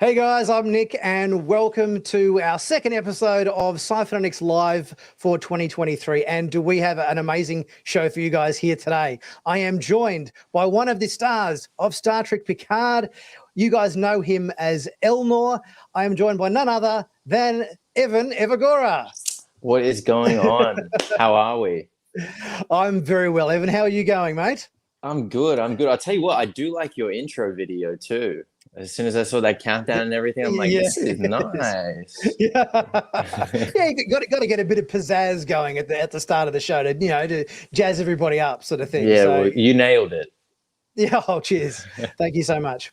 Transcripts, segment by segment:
Hey guys, I'm Nick and welcome to our second episode of Sci-Finatics Live for 2023. And do we have an amazing show for you guys here today? I am joined by one of the stars of Star Trek Picard. You guys know him as Elnor. I am joined by none other than Evan Evagora. What is going on? How are we? I'm very well, Evan. How are you going, mate? I'm good. I'll tell you what, I do like your intro video too. As soon as I saw that countdown and everything, I'm like, this is nice. Yeah, you got to get a bit of pizzazz going at the start of the show to jazz everybody up, sort of thing. Yeah, well, you nailed it. Yeah, oh, cheers. Thank you so much.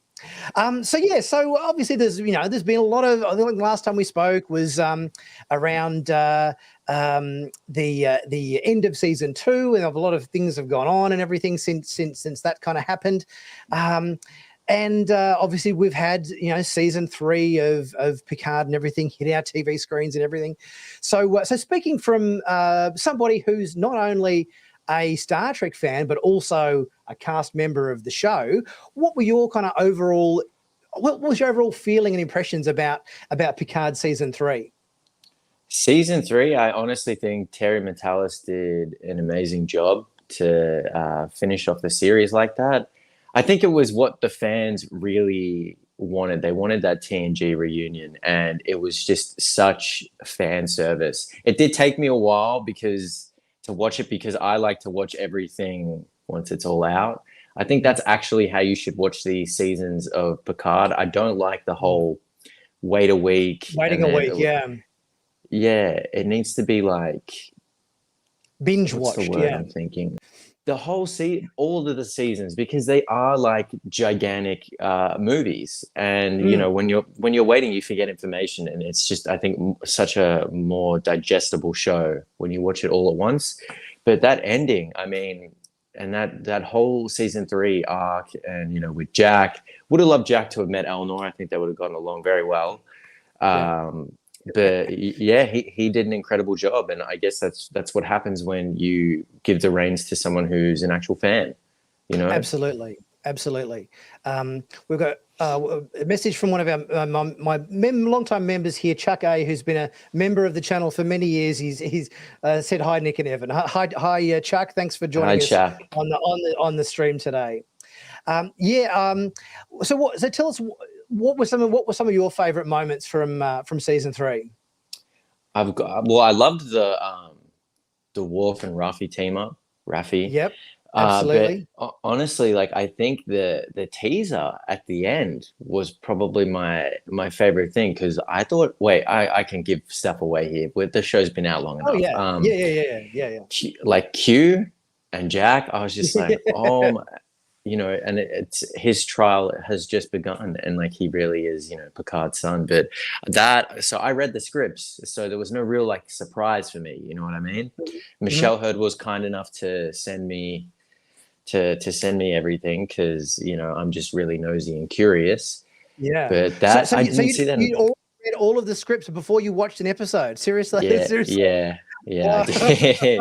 So obviously there's been a lot of, I think the last time we spoke was around the end of season 2, and a lot of things have gone on and everything since that kind of happened. And obviously we've had, season 3 of Picard and everything hit our TV screens and everything. So speaking from somebody who's not only a Star Trek fan, but also a cast member of the show, what was your overall feeling and impressions about Picard season 3? Season 3, I honestly think Terry Matalas did an amazing job to finish off the series like that. I think it was what the fans really wanted. They wanted that TNG reunion, and it was just such fan service. It did take me a while to watch it because I like to watch everything once it's all out. I think that's actually how you should watch the seasons of Picard. I don't like the whole waiting a week. Yeah, it needs to be like binge watched. Yeah, I'm thinking. The whole all of the seasons, because they are like gigantic movies, and when you're waiting, you forget information, and it's just, I think, such a more digestible show when you watch it all at once. But that ending, I mean, and that whole season 3 arc, and with Jack, would have loved Jack to have met Elnor. I think they would have gotten along very well. But yeah, he did an incredible job, and I guess that's what happens when you give the reins to someone who's an actual fan. Absolutely. We've got a message from one of our my long-time members here, Chuck A, who's been a member of the channel for many years. He's said hi, Nick and Evan. Hi, Chuck. Thanks for joining us on the stream today. So tell us. What were some of your favorite moments from season 3? I loved the Worf and Raffi team up. Raffi. Yep. Absolutely. But honestly, I think the teaser at the end was probably my favorite thing, because I thought, wait, I can give stuff away here. The show's been out long enough. Oh yeah. Like Q and Jack, I was just like, oh my. And it's his trial has just begun, and he really is, Picard's son. But so I read the scripts, so there was no real surprise for me. You know what I mean? Mm-hmm. Michelle Hurd was kind enough to send me everything, because I'm just really nosy and curious. Yeah. But I didn't see that. You all read all of the scripts before you watched an episode. Seriously? Yeah. Seriously? Yeah. I did.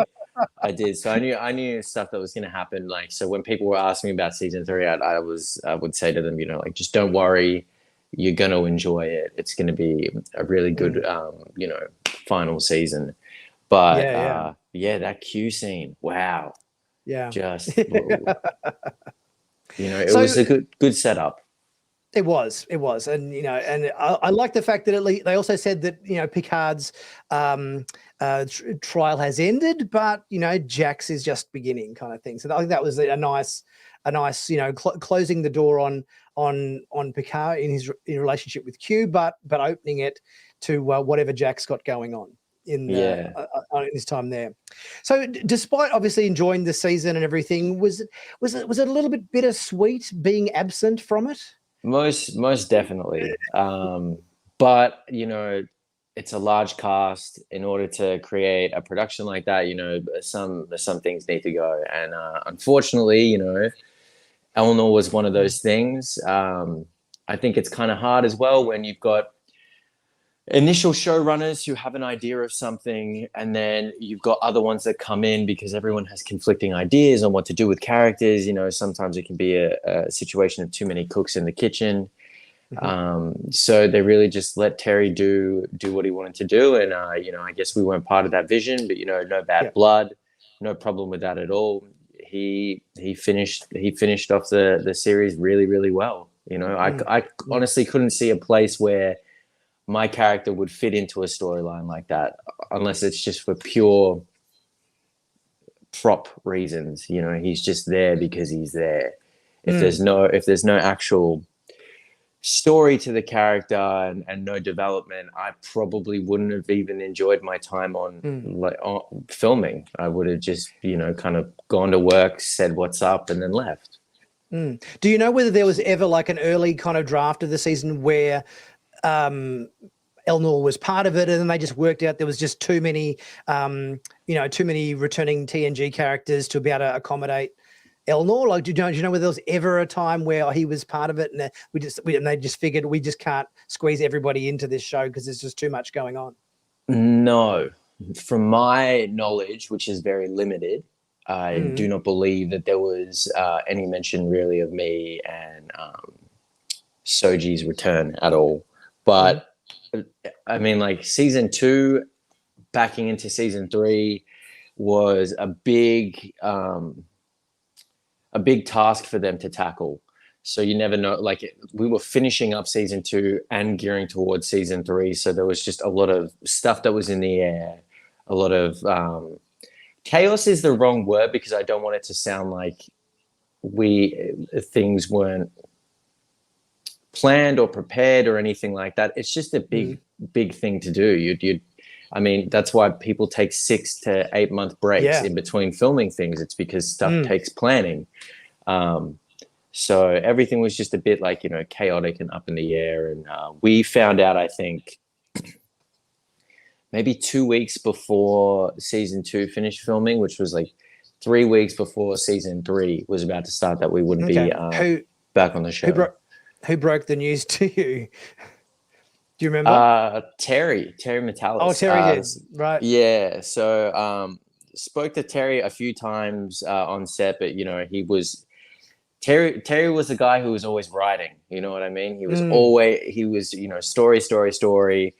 I did. So I knew stuff that was going to happen. So when people were asking me about season 3, I would say to them, just don't worry, you're going to enjoy it. It's going to be a really good, final season. But that Q scene, wow. Yeah. Just, it was a good setup. It was, and and I like the fact that at least they also said that Picard's trial has ended, but Jax is just beginning, kind of thing. So I think that was a nice closing the door on Picard in his relationship with Q, but opening it to whatever Jack's got going on in his time there. So despite obviously enjoying the season and everything, was it a little bit bittersweet being absent from it? Most definitely. But it's a large cast. In order to create a production like that, some things need to go. And unfortunately, Elnor was one of those things. I think it's kind of hard as well when you've got initial showrunners who have an idea of something, and then you've got other ones that come in because everyone has conflicting ideas on what to do with characters. Sometimes it can be a situation of too many cooks in the kitchen. So they really just let Terry do what he wanted to do, and I guess we weren't part of that vision, but no bad blood, no problem with that at all. He finished off the series really, really well. I honestly couldn't see a place where my character would fit into a storyline like that, unless it's just for pure prop reasons. He's just there because he's there. If there's no actual story to the character and no development, I probably wouldn't have even enjoyed my time on filming. I would have just kind of gone to work, said what's up, and then left. Do you know whether there was ever like an early kind of draft of the season where Elnor was part of it, and then they just worked out there was just too many returning TNG characters to be able to accommodate Elnor? Like, do you know whether there was ever a time where he was part of it, and they just figured we just can't squeeze everybody into this show because there's just too much going on? No, from my knowledge, which is very limited, I do not believe that there was any mention really of me and Soji's return at all. But I mean, like, season 2 backing into season 3 was a big task for them to tackle. So you never know, like, we were finishing up season 2 and gearing towards season 3. So there was just a lot of stuff that was in the air, a lot of chaos is the wrong word, because I don't want it to sound like things weren't planned or prepared or anything like that. It's just a big thing to do. I mean, that's why people take 6 to 8 month breaks in between filming things. It's because stuff takes planning. So everything was just a bit like, chaotic and up in the air. And we found out, I think, maybe 2 weeks before season 2 finished filming, which was like 3 weeks before season 3 was about to start, that we wouldn't be back on the show. Who broke the news to you? Do you remember? Terry Metalis. Oh, Terry did. Right. Yeah. So spoke to Terry a few times on set, but he was Terry was the guy who was always writing. You know what I mean? He was story.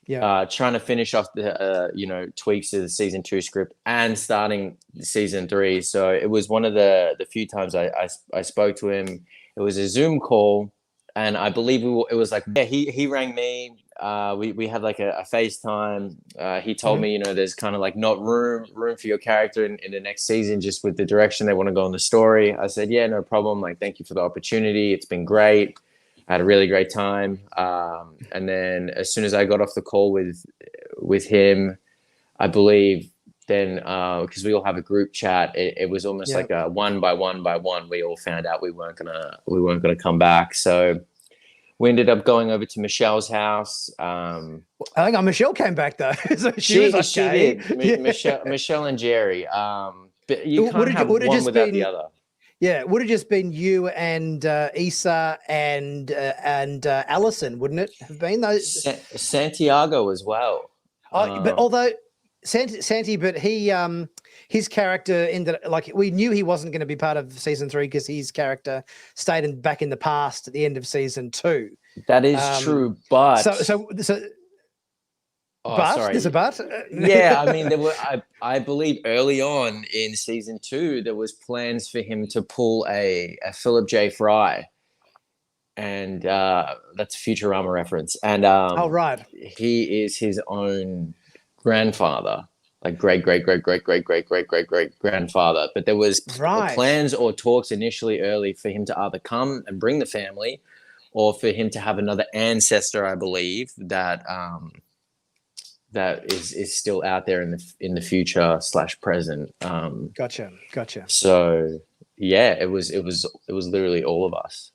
Yeah. Trying to finish off the tweaks to the season 2 script and starting season 3. So it was one of the few times I spoke to him. It was a Zoom call, and I believe it was like, he rang me. We had like a FaceTime. He told me, there's kind of like not room for your character in the next season, just with the direction they want to go in the story. I said, yeah, no problem. Like, thank you for the opportunity. It's been great. I had a really great time. And then as soon as I got off the call with him, I believe then, because we all have a group chat, it was almost like a one by one, we all found out we weren't gonna come back. So we ended up going over to Michelle's house. I think Michelle came back though. So she was okay. She did. Michelle and Jerry. But you can't have one without the other. Yeah, it would have just been you and Issa and Allison, wouldn't it have been? Those Santiago as well. But although Santi, but he his character ended, like, we knew he wasn't going to be part of season 3 because his character stayed back in the past at the end of season 2. That is true, but sorry. There's a but. Yeah, I mean, there were. I believe early on in season 2 there was plans for him to pull a Philip J. Fry, and that's a Futurama reference. And right, he is his own grandfather, like great grandfather. But there was plans or talks initially early for him to either come and bring the family, or for him to have another ancestor, I believe, that is still out there in the future / present. Gotcha. So yeah, it was literally all of us.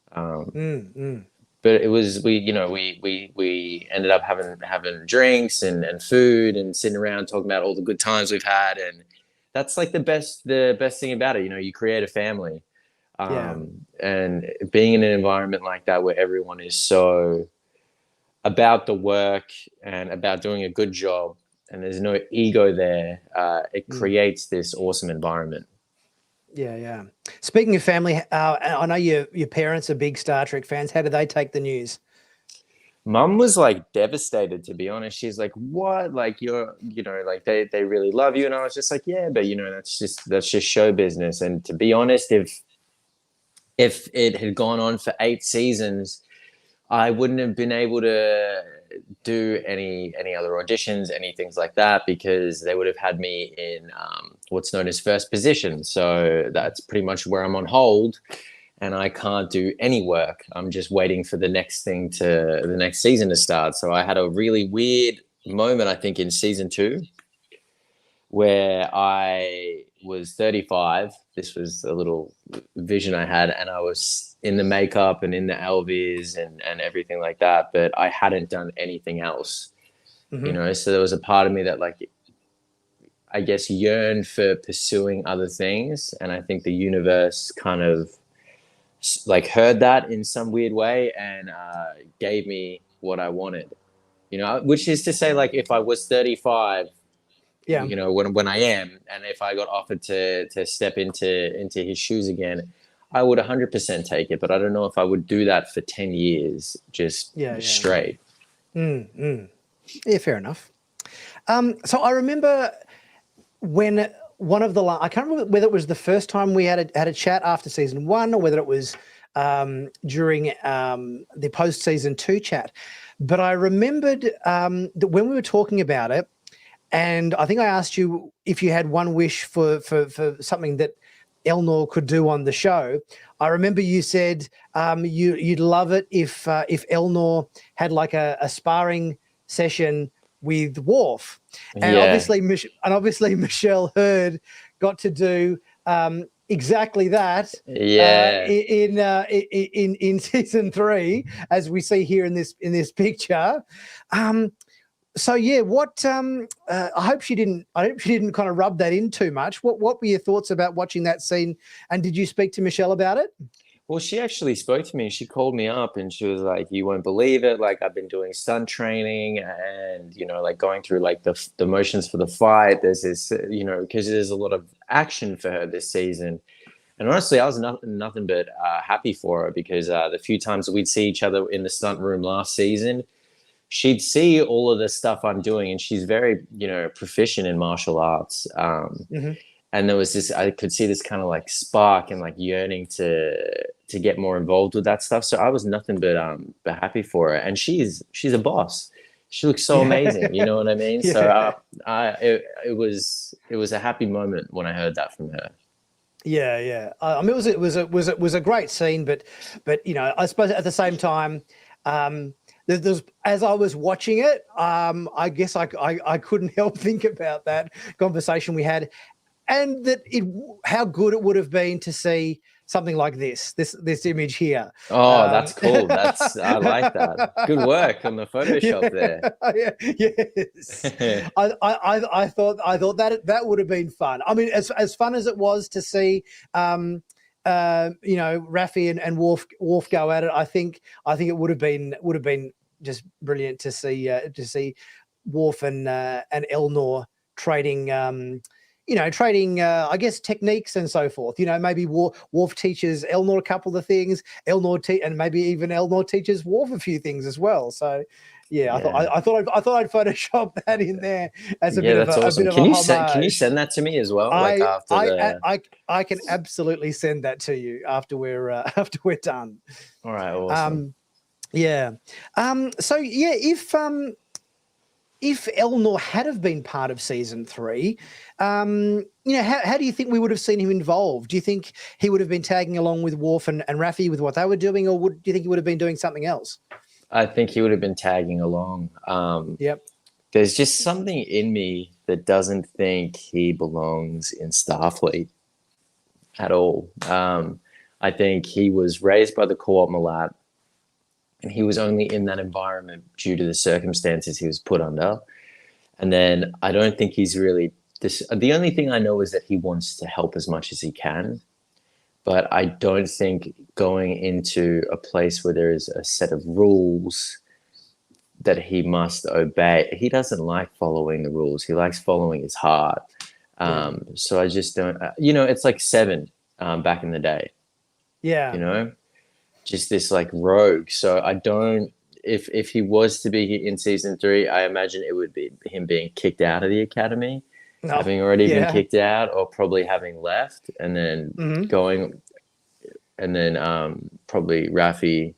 But it was, we ended up having drinks and food and sitting around talking about all the good times we've had, and that's like the best thing about it. You create a family, and being in an environment like that where everyone is so about the work and about doing a good job, and there's no ego there, it creates this awesome environment. Yeah. Speaking of family, I know your parents are big Star Trek fans. How do they take the news? Mum was like devastated, to be honest. She's like, "What? Like you're, like they really love you." And I was just like, "Yeah, but that's just show business." And to be honest, if it had gone on for 8 seasons, I wouldn't have been able to do any other auditions, any things like that, because they would have had me in what's known as first position. So that's pretty much where I'm on hold, and I can't do any work. I'm just waiting for the next season to start. So I had a really weird moment, I think, in season 2 where I was 35. This was a little vision I had, and I was in the makeup and in the LVs and everything like that, but I hadn't done anything else, So there was a part of me that, like, I guess, yearned for pursuing other things, and I think the universe kind of like heard that in some weird way and gave me what I wanted, which is to say, like, if I was 35, Yeah. when I am, and if I got offered to step into his shoes again, I would 100% take it. But I don't know if I would do that for 10 years just straight. Yeah, fair enough. So I remember when one of the I can't remember whether it was the first time we had a chat after season 1 or whether it was during the post season 2 chat, but I remembered that when we were talking about it, and I think I asked you if you had one wish for something that Elnor could do on the show. I remember you said you'd love it if Elnor had like a sparring session with Worf, and obviously Michelle Hurd got to do exactly that. In season 3, as we see here in this picture. So yeah, what I hope she didn't kind of rub that in too much. What were your thoughts about watching that scene, and did you speak to Michelle about it? Well, she actually spoke to me. She called me up and she was like, "You won't believe it. Like, I've been doing stunt training and, like going through like the motions for the fight. There's this, because there's a lot of action for her this season." And honestly, I was nothing but happy for her, because the few times that we'd see each other in the stunt room last season, she'd see all of the stuff I'm doing, and she's very, proficient in martial arts. And there was I could see this kind of like spark and like yearning to get more involved with that stuff. So I was nothing but happy for her. And she's a boss. She looks so amazing. You know what I mean? Yeah. So it was a happy moment when I heard that from her. Yeah. I mean, it was a great scene, but I suppose at the same time, there's, as I was watching it, I guess I couldn't help think about that conversation we had, and that how good it would have been to see something like this image here. Oh, that's cool. I like that. Good work on the Photoshop there. Yes. I thought that would have been fun. I mean, as fun as it was to see Raffi and Worf go at it, I think it would have been just brilliant to see Worf and Elnor trading I guess techniques and so forth. Maybe Worf teaches Elnor a couple of things, and maybe even Elnor teaches Worf a few things as well. So yeah. I thought I'd Photoshop that in there as a bit of a awesome. A bit of a homage. Can you send that to me as well? I can absolutely send that to you after we're done. All right, awesome. Yeah. So yeah, if Elnor had have been part of season 3, how do you think we would have seen him involved? Do you think he would have been tagging along with Worf and Raffi with what they were doing, or do you think he would have been doing something else? I think he would have been tagging along. Yep. There's just something in me that doesn't think he belongs in Starfleet at all. I think he was raised by the co-op Malat, and he was only in that environment due to the circumstances he was put under. And then I don't think he's really the only thing I know is that he wants to help as much as he can. But I don't think going into a place where there is a set of rules that he must obey. He doesn't like following the rules. He likes following his heart. So I just don't, it's like Seven back in the day. Yeah. Just this like rogue. So I don't, if he was to be in season 3, I imagine it would be him being kicked out of the academy, having already been kicked out, or probably having left, and then going, and then probably Raffi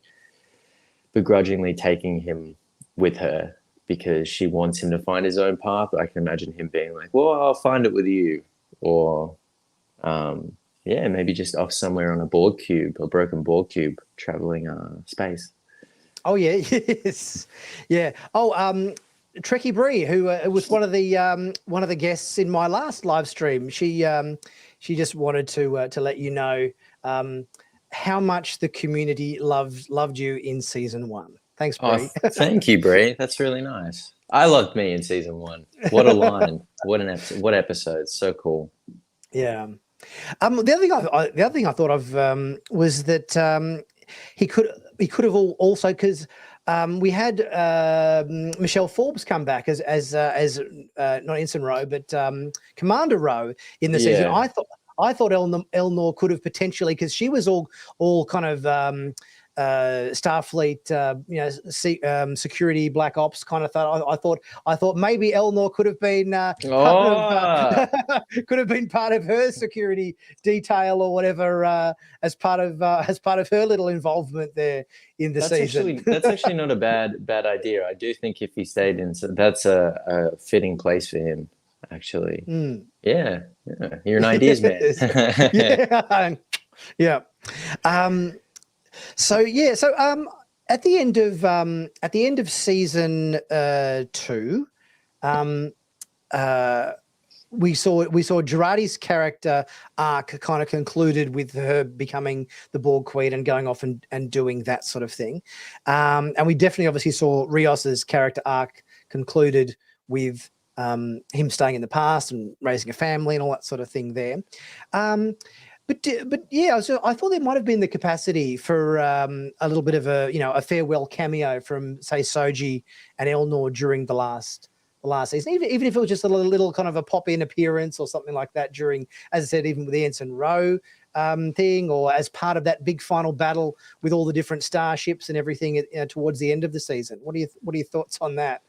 begrudgingly taking him with her because she wants him to find his own path. I can imagine him being like, well, I'll find it with you. Or, maybe just off somewhere on a Borg cube, a broken Borg cube, traveling space. Oh, yeah. Yes. Yeah. Oh, Trekkie Bree, who was one of the guests in my last live stream. She just wanted to let you know how much the community loved you in season 1. Thanks, Bree. Oh, thank you, Bree. That's really nice. I loved me in season 1. What a line! What episode! So cool. Yeah. The other thing I thought of was that he could have also, because we had Michelle Forbes come back as not Ensign Rowe, but Commander Rowe in the season. I thought Elnor could have potentially, because she was all kind of Starfleet, security, black ops kind of thought. I thought maybe Elnor could have been part of her security detail or whatever as part of her little involvement there in the season. That's actually not a bad idea. I do think if he stayed in, that's a fitting place for him. Actually, yeah, you're an ideas man. yeah. So at the end of season 2, we saw Girardi's character arc kind of concluded with her becoming the Borg Queen and going off and doing that sort of thing, and we definitely obviously saw Rios's character arc concluded with him staying in the past and raising a family and all that sort of thing there. But yeah, I thought there might have been the capacity for a little bit of a farewell cameo from, say, Soji and Elnor during the last season, even if it was just a little kind of a pop-in appearance or something like that during, as I said, even with the Ensign Rowe thing, or as part of that big final battle with all the different starships and everything towards the end of the season. What are your thoughts on that?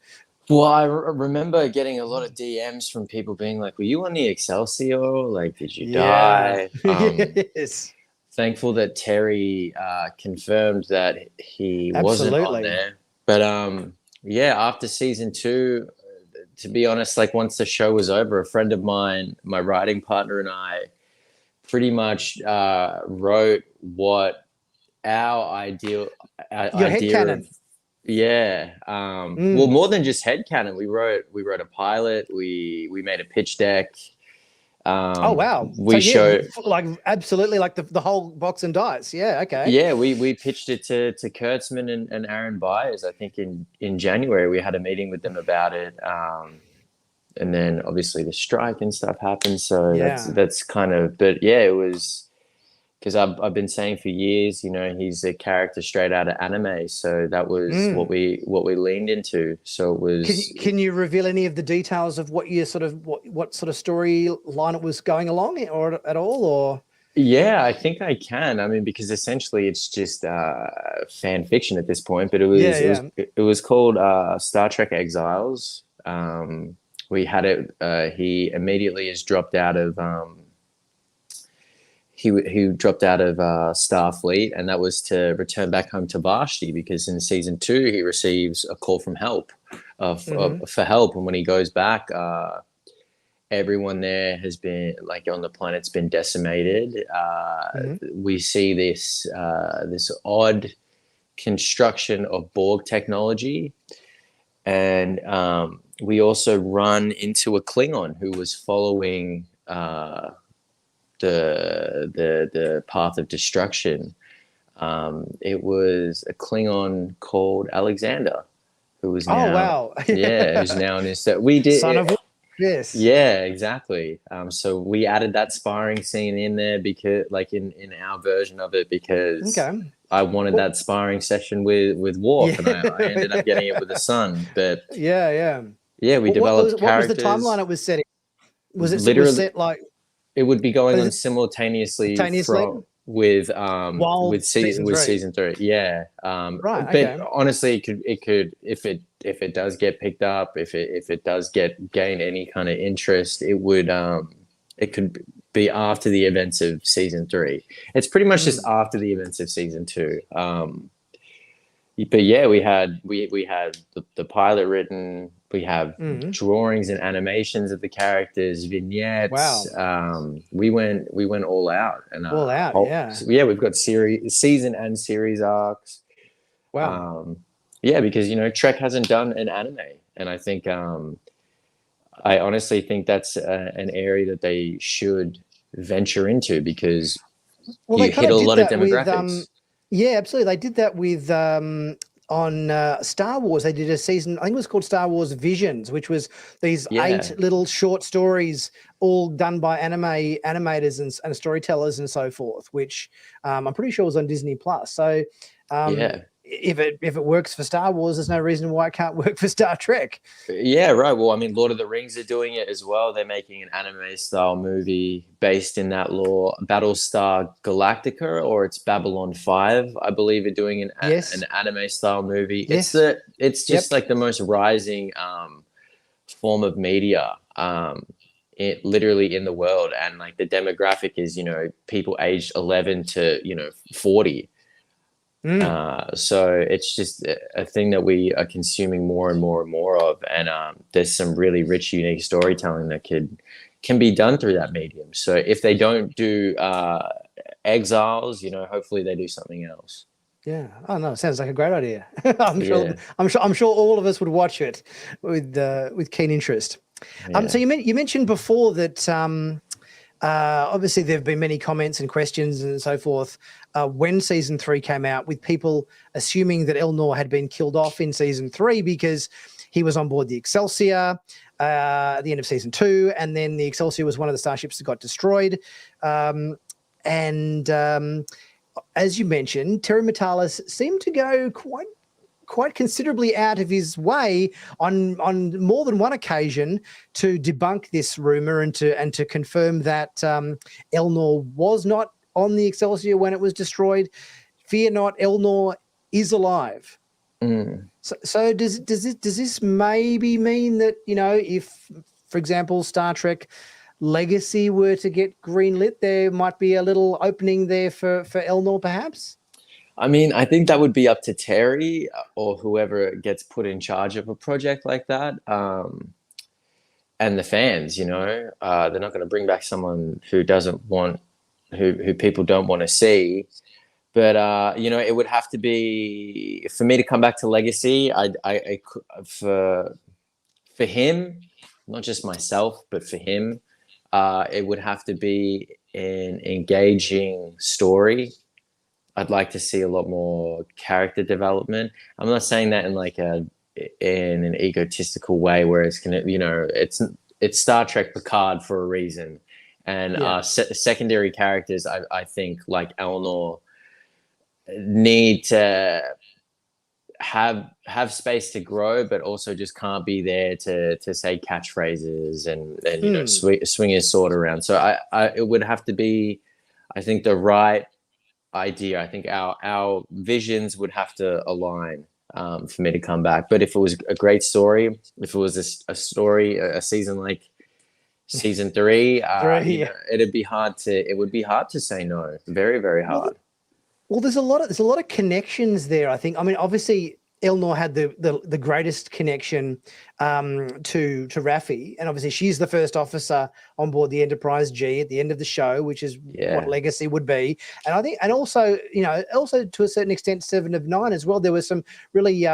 Well, I remember getting a lot of DMs from people being like, were you on the Excelsior? Like, did you die? Yes. Thankful that Terry confirmed that he wasn't on there. But after season 2, to be honest, like once the show was over, a friend of mine, my writing partner, and I pretty much wrote what our idea Headcanon. Well, more than just Headcanon, we wrote a pilot. We made a pitch deck. Oh wow! We showed absolutely the whole box and dice. Yeah, okay. Yeah, we pitched it to Kurtzman and Aaron Byers. I think in January we had a meeting with them about it. And then obviously the strike and stuff happened. So that's kind of. But yeah, it was. Because I've been saying for years, he's a character straight out of anime, so that was what we leaned into. So it was. Can you reveal any of the details of what sort of storyline it was going along, or at all, or? Yeah, I think I can. I mean, because essentially it's just fan fiction at this point, but it was called Star Trek Exiles. We had it. He immediately has dropped out of. He dropped out of Starfleet, and that was to return back home to Vashti, because in season 2 he receives a call from help for help, and when he goes back, everyone there has been on the planet's been decimated. We see this odd construction of Borg technology, and we also run into a Klingon who was following. The path of destruction. It was a Klingon called Alexander, who was now who's now in his we did son of yes exactly. So we added that sparring scene in there because in our version of it, because I wanted that sparring session with Worf, and I ended up getting it with the son. But we developed characters. What was the timeline it was setting? Was it literally set like? It would be going on simultaneously? While season with three. season 3. Yeah. Right. But Okay. honestly, it could if it does get picked up, if it does gain any kind of interest, it could be after the events of season 3. It's pretty much just after the events of season 2. But yeah, we had the pilot written. We have drawings and animations of the characters, vignettes. Wow. We went all out, and All out. Yeah. yeah, we've got season and series arcs. Wow. Yeah, because Trek hasn't done an anime, and I think I honestly think that's an area that they should venture into, because Well, you they kind hit of a did lot of that with demographics. yeah, absolutely. They did that with on Star Wars. They did a season, I think it was called Star Wars Visions, which was these Yeah. 8 little short stories, all done by animators and storytellers and so forth, which I'm pretty sure was on Disney Plus. So Yeah. if it works for Star Wars, there's no reason why it can't work for Star Trek. Yeah, right. Well, I mean, Lord of the Rings are doing it as well. They're making an anime style movie based in that lore. Battlestar Galactica, or it's Babylon 5, I believe, are doing an Yes. anime style movie. Yes. It's just like the most rising form of media it literally in the world, and like the demographic is people aged 11 to 40. So it's just a thing that we are consuming more and more and more of, and there's some really rich, unique storytelling that can be done through that medium. So if they don't do Exiles, hopefully they do something else. Yeah. Oh no, sounds like a great idea. Yeah. I'm sure all of us would watch it with keen interest. Yeah. So you mentioned before that obviously there have been many comments and questions and so forth when season 3 came out, with people assuming that Elnor had been killed off in season 3 because he was on board the Excelsior at the end of season 2, and then the Excelsior was one of the starships that got destroyed. As you mentioned, Terry Matalas seemed to go quite considerably out of his way on more than one occasion to debunk this rumor and to confirm that Elnor was not on the Excelsior when it was destroyed. Fear not, Elnor is alive. So does this maybe mean that, if, for example, Star Trek Legacy were to get greenlit, there might be a little opening there for Elnor, perhaps? I mean, I think that would be up to Terry or whoever gets put in charge of a project like that. And the fans, they're not going to bring back someone who people don't want to see. But, it would have to be, for me to come back to Legacy, for him, not just myself, but for him, it would have to be an engaging story. I'd like to see a lot more character development. I'm not saying that in an egotistical way where it's gonna, it's Star Trek Picard for a reason, and secondary characters, I think, like Elnor, need to have space to grow, but also just can't be there to say catchphrases and swing his sword around. So it would have to be, I think, the right idea. I think our visions would have to align for me to come back. But if it was a great story, if it was a story, a season like season 3, it would be hard to say no. Very, very hard. Well, there's a lot of connections there, I think. I mean, obviously Elnor had the greatest connection to Raffi, and obviously she's the first officer on board the Enterprise G at the end of the show, which is what Legacy would be. And I think, and also to a certain extent, 7 of 9 as well. There were some really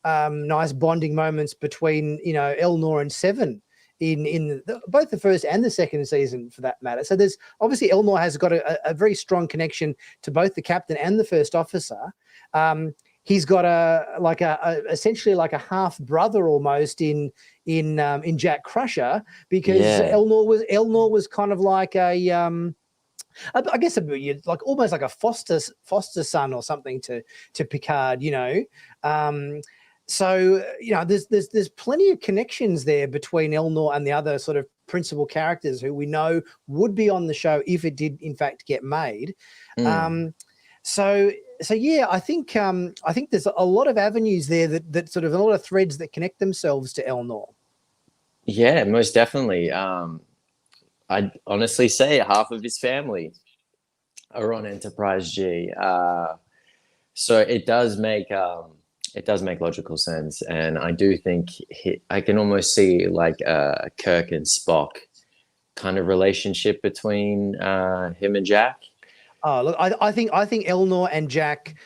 nice bonding moments between Elnor and 7 in both the first and the second season, for that matter. So there's obviously Elnor has got a very strong connection to both the captain and the first officer. He's got essentially like a half brother almost in Jack Crusher, because Elnor was kind of like I guess like almost like a foster son or something to Picard, So there's plenty of connections there between Elnor and the other sort of principal characters who we know would be on the show if it did in fact get made. So yeah, I think there's a lot of avenues there that sort of a lot of threads that connect themselves to Elnor. Yeah, most definitely. I'd honestly say half of his family are on Enterprise G. So it does make logical sense, and I do think I can almost see like a Kirk and Spock kind of relationship between him and Jack. Oh, look, I think Elnor and Jack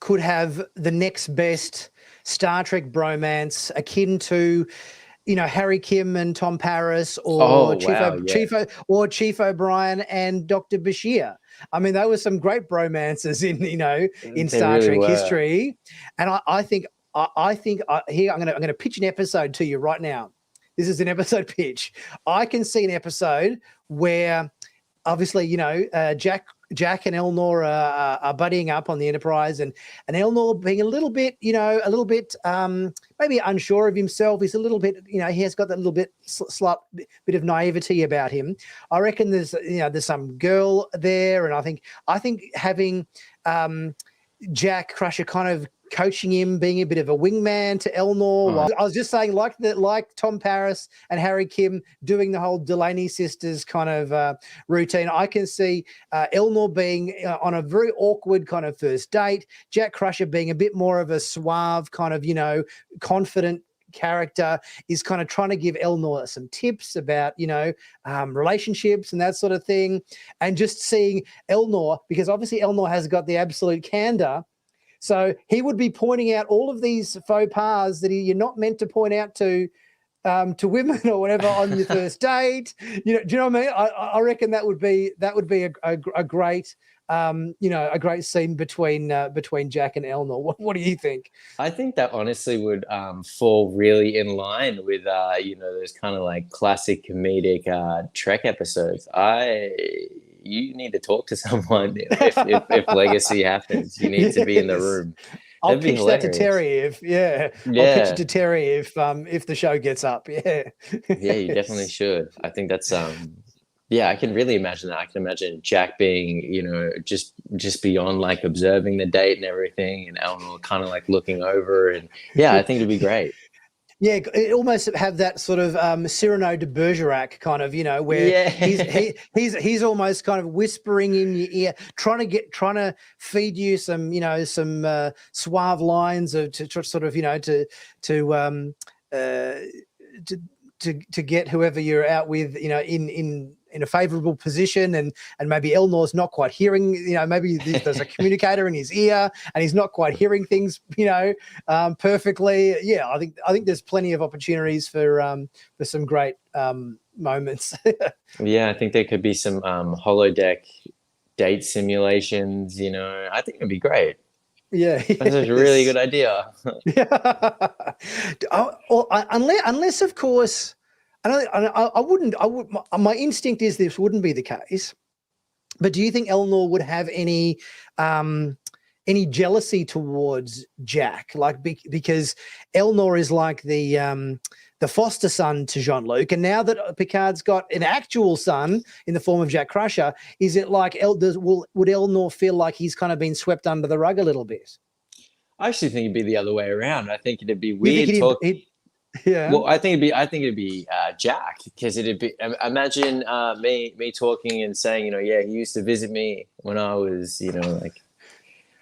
could have the next best Star Trek bromance, akin to, Harry Kim and Tom Paris, or Chief O'Brien and Dr. Bashir. I mean, there were some great bromances in Star Trek history, and I think here I'm going to pitch an episode to you right now. This is an episode pitch. I can see an episode where, obviously, Jack and Elnor are buddying up on the Enterprise, and Elnor being a little bit maybe unsure of himself. He's a little bit, he has got that little bit slight bit of naivety about him. I reckon there's some girl there, and I think having Jack Crusher kind of coaching him, being a bit of a wingman to Elnor. I was just saying, like Tom Paris and Harry Kim doing the whole Delaney sisters kind of routine. I can see Elnor being on a very awkward kind of first date, Jack Crusher being a bit more of a suave kind of, confident character, is kind of trying to give Elnor some tips about, relationships and that sort of thing. And just seeing Elnor, because obviously Elnor has got the absolute candor. So he would be pointing out all of these faux pas that you're not meant to point out to women or whatever on your first date. Do you know what I mean? I reckon that would be a great a great scene between Jack and Elnor. What do you think? I think that honestly would fall really in line with those kind of like classic comedic Trek episodes. You need to talk to someone if Legacy happens. You need to be in the room. I'll pitch that to Terry I'll pitch it to Terry if the show gets up. Yeah. Yeah, you definitely should. I think that's I can really imagine that. I can imagine Jack being, just beyond like observing the date and everything, and Elnor kind of like looking over, and I think it'd be great. Yeah, it almost have that sort of Cyrano de Bergerac kind of, where he's almost kind of whispering in your ear, trying to feed you some, some suave lines of to sort of, to get whoever you're out with, in a favorable position, and maybe Elnor's not quite hearing, maybe there's a communicator in his ear and he's not quite hearing things, perfectly. Yeah, I think there's plenty of opportunities for some great moments. Yeah, I think there could be some holodeck date simulations. I think it'd be great. Yeah, that's a really good idea. Unless of course. I wouldn't. My instinct is this wouldn't be the case. But do you think Elnor would have any jealousy towards Jack? Like because Elnor is like the foster son to Jean-Luc, and now that Picard's got an actual son in the form of Jack Crusher, is it like would Elnor feel like he's kind of been swept under the rug a little bit? I actually think it'd be the other way around. I think it'd be weird. Yeah. Well, I think it'd be Jack, because it'd be, imagine me talking and saying, he used to visit me when I was, like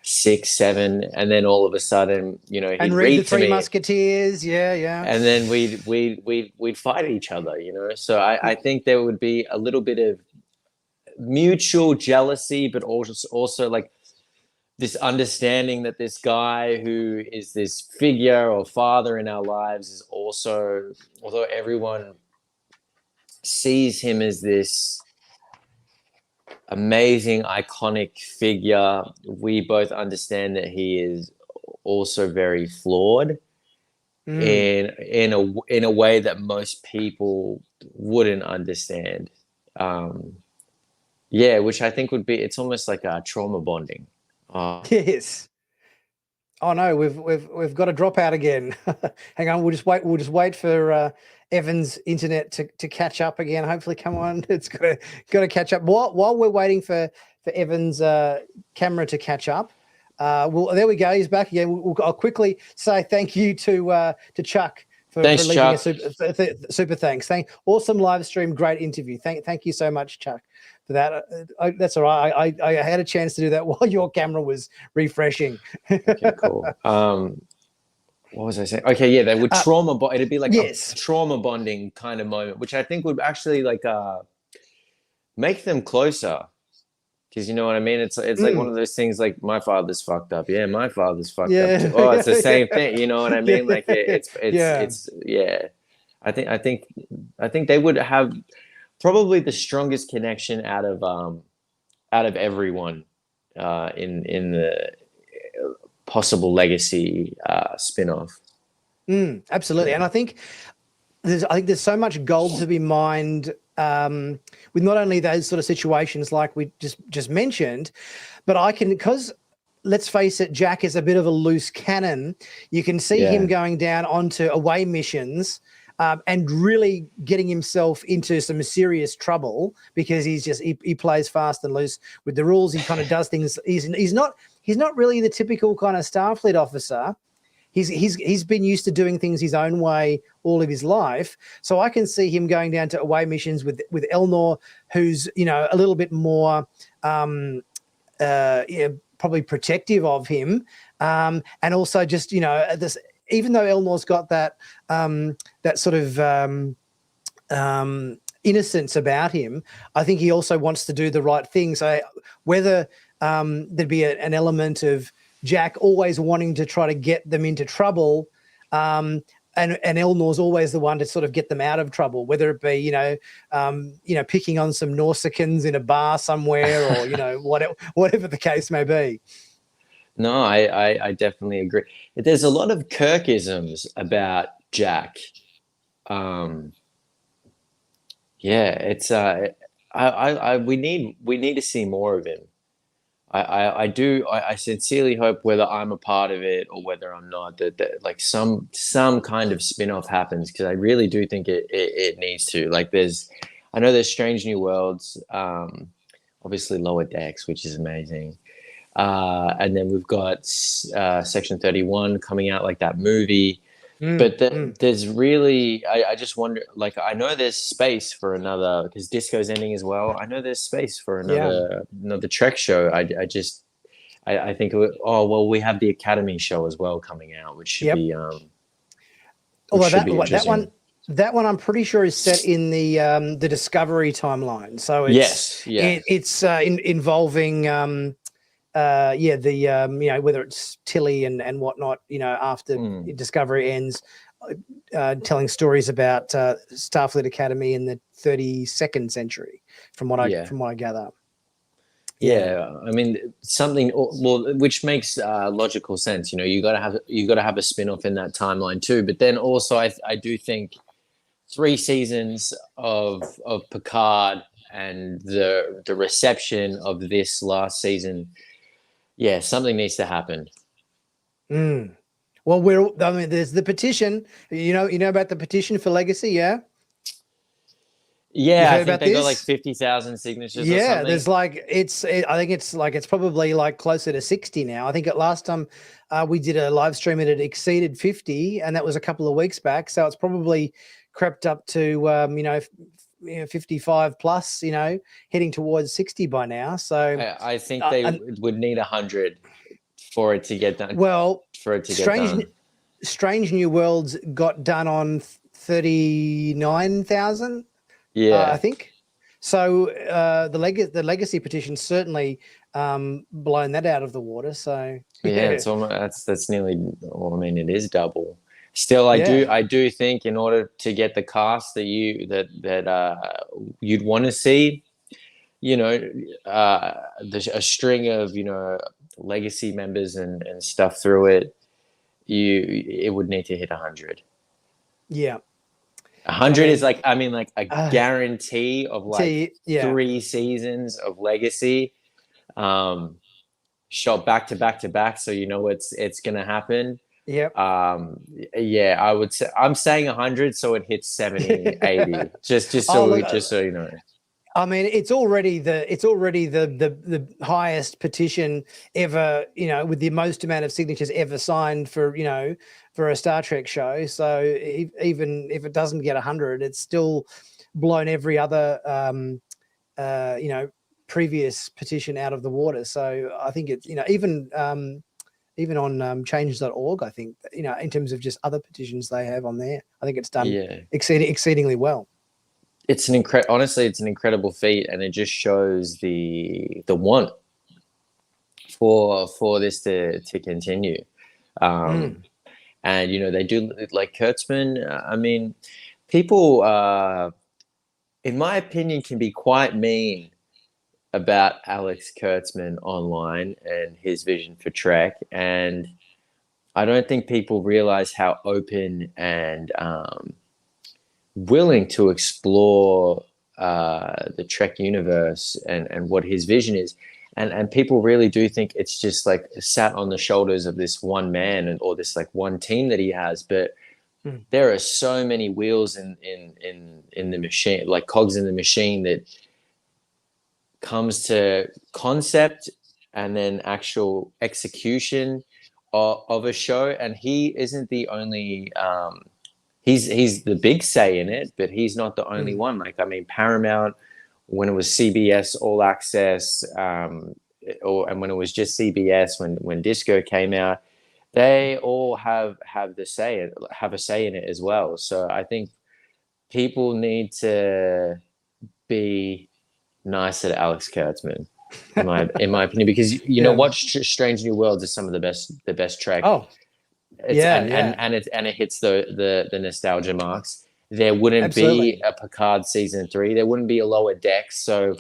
6, 7, and then all of a sudden, he'd and read the Three Musketeers, yeah, and then we'd fight each other, So I think there would be a little bit of mutual jealousy, but also like this understanding that this guy who is this figure or father in our lives is also, although everyone sees him as this amazing, iconic figure, we both understand that he is also very flawed in a way that most people wouldn't understand. Which I think would be, it's almost like a trauma bonding. Yes, Oh no, we've got a dropout again. Hang on, we'll just wait for Evan's internet to catch up again. Hopefully, come on, it's got to catch up. While we're waiting for Evan's camera to catch up, well, there we go. He's back again. I'll quickly say thank you to Chuck for Thanks, leaving Chuck. a super thanks. Awesome live stream, great interview. Thank you so much, Chuck, for that. That's all right. I had a chance to do that while your camera was refreshing. Okay, cool. What was I saying? Okay, yeah, they would it'd be like a trauma bonding kind of moment, which I think would actually like make them closer. Because you know what I mean? It's like one of those things like my father's fucked up. Yeah, my father's fucked up too. Oh, it's the same thing. You know what I mean? Like it's I think they would have probably the strongest connection out of everyone in the possible legacy spin-off. Absolutely. And I think there's so much gold to be mined with not only those sort of situations like we just mentioned, but because let's face it, Jack is a bit of a loose cannon. You can see him going down onto away missions and really getting himself into some serious trouble because he plays fast and loose with the rules. He kind of does things. He's not really the typical kind of Starfleet officer. He's been used to doing things his own way all of his life. So I can see him going down to away missions with Elnor, who's a little bit more probably protective of him, and also just this. Even though Elnor's got that sort of innocence about him, I think he also wants to do the right thing. So whether there'd be an element of Jack always wanting to try to get them into trouble, and Elnor's always the one to sort of get them out of trouble, whether it be picking on some Norsicans in a bar somewhere, or whatever the case may be. No, I definitely agree. There's a lot of Kirkisms about Jack. It's we need to see more of him. I sincerely hope, whether I'm a part of it or whether I'm not, that like some kind of spin-off happens, because I really do think it needs to. Like I know there's Strange New Worlds, obviously Lower Decks, which is amazing. And then we've got Section 31 coming out, like that movie. But there's really, I just wonder, like, I know there's space for another, because Disco's ending as well. I know there's space for another Trek show. I think, we have the Academy show as well coming out, which should be, although that one I'm pretty sure is set in the Discovery timeline. So it's involving whether it's Tilly and whatnot, after Discovery ends, telling stories about Starfleet Academy in the 32nd century, from what I gather. Yeah, I mean something which makes logical sense. You got to have a spin-off in that timeline too. But then also, I do think 3 seasons of Picard and the reception of this last season. Yeah, something needs to happen. Well, there's the petition. You know about the petition for Legacy, yeah? Yeah, I think they got like 50,000 signatures. Yeah, or something. there's I think it's probably like closer to 60 now. I think last time we did a live stream, it had exceeded 50, and that was a couple of weeks back. So it's probably crept up to 55 plus, heading towards 60 by now. So I think they would need 100 for it to get done. Well, get done. Strange New Worlds got done on 39,000. Yeah, I think so. The legacy petition certainly blown that out of the water. So it's almost that's nearly. Well, I mean, it is double. Still, I do think in order to get the cast that you'd want to see, a string of legacy members and stuff through it, it would need to hit 100. Yeah. 100 is like a guarantee of 3 seasons of legacy. shot back to back to back, so you know it's gonna happen. Yep. Yeah, I would say I'm saying 100, so it hits 70, 80. Just so look, just so you know. I mean, it's already the highest petition ever, with the most amount of signatures ever signed for a Star Trek show. So even if it doesn't get 100, it's still blown every other previous petition out of the water. So I think it's even on change.org, I think in terms of just other petitions they have on there, I think it's done exceedingly well. It's honestly, it's an incredible feat, and it just shows the want for this to continue. And they do, like Kurtzman. I mean, people, in my opinion, can be quite mean about Alex Kurtzman online and his vision for Trek, and I don't think people realize how open and willing to explore the Trek universe and what his vision is. And people really do think it's just like sat on the shoulders of this one man or this like one team that he has. But there are so many wheels in the machine, like cogs in the machine, that comes to concept and then actual execution of a show. And he isn't the only he's the big say in it, but he's not the only one. Like, I mean, Paramount, when it was CBS All Access, and when it was just CBS, when Disco came out, they all have a say in it as well. So I think people need to be nicer to Alex Kurtzman, in my opinion, because you know what, Strange New Worlds is some of the best Trek. Oh. And it hits the nostalgia marks. There wouldn't be a Picard season 3. There wouldn't be a Lower Decks. So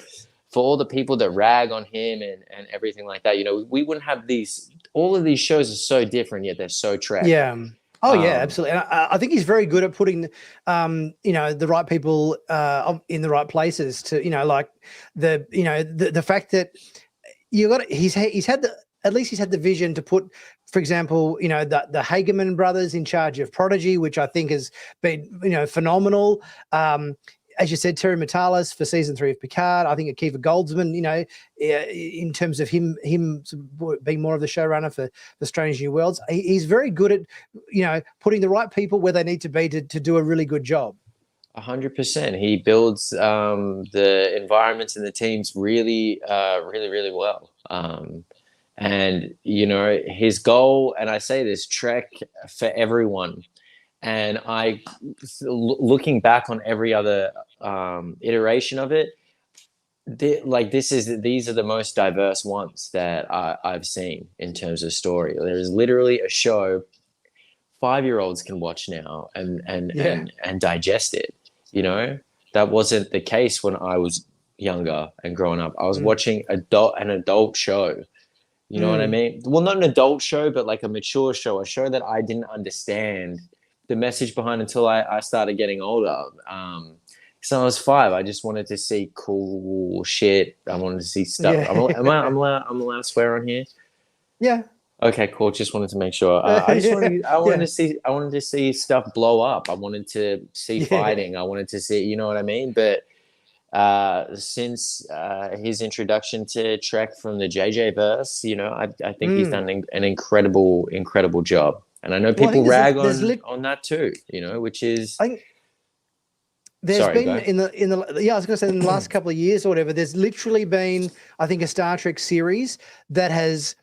for all the people that rag on him and everything like that, we wouldn't have these. All of these shows are so different, yet they're so Trek. Yeah. Oh yeah, absolutely. And I think he's very good at putting, the right people in the right places to, like the fact that he's had the vision to put, for example, the Hageman brothers in charge of Prodigy, which I think has been, phenomenal. As you said, Terry Matalas for season 3 of Picard. I think Akiva Goldsman, in terms of him being more of the showrunner for Strange New Worlds, he's very good at, putting the right people where they need to be to do a really good job. 100%. He builds the environments and the teams really, really, really well. And, his goal, and I say this, Trek for everyone. And looking back on every other iteration of it, these are the most diverse ones that I've seen in terms of story. There is literally a show 5-year-olds can watch now and digest it. That wasn't the case when I was younger and growing up. I was watching an adult show. You know what I mean? Well, not an adult show, but like a mature show, a show that I didn't understand the message behind until I started getting older. So I was 5. I just wanted to see cool shit. I wanted to see stuff. Yeah. I'm allowed to swear on here? Yeah. Okay, cool. Just wanted to make sure. I wanted to see stuff blow up. I wanted to see fighting. I wanted to see, you know what I mean? But since his introduction to Trek from the JJ verse, I think he's done an incredible job. And I know people rag on that too, which is. There's been I was going to say in the last couple of years or whatever, there's literally been, I think, a Star Trek series that has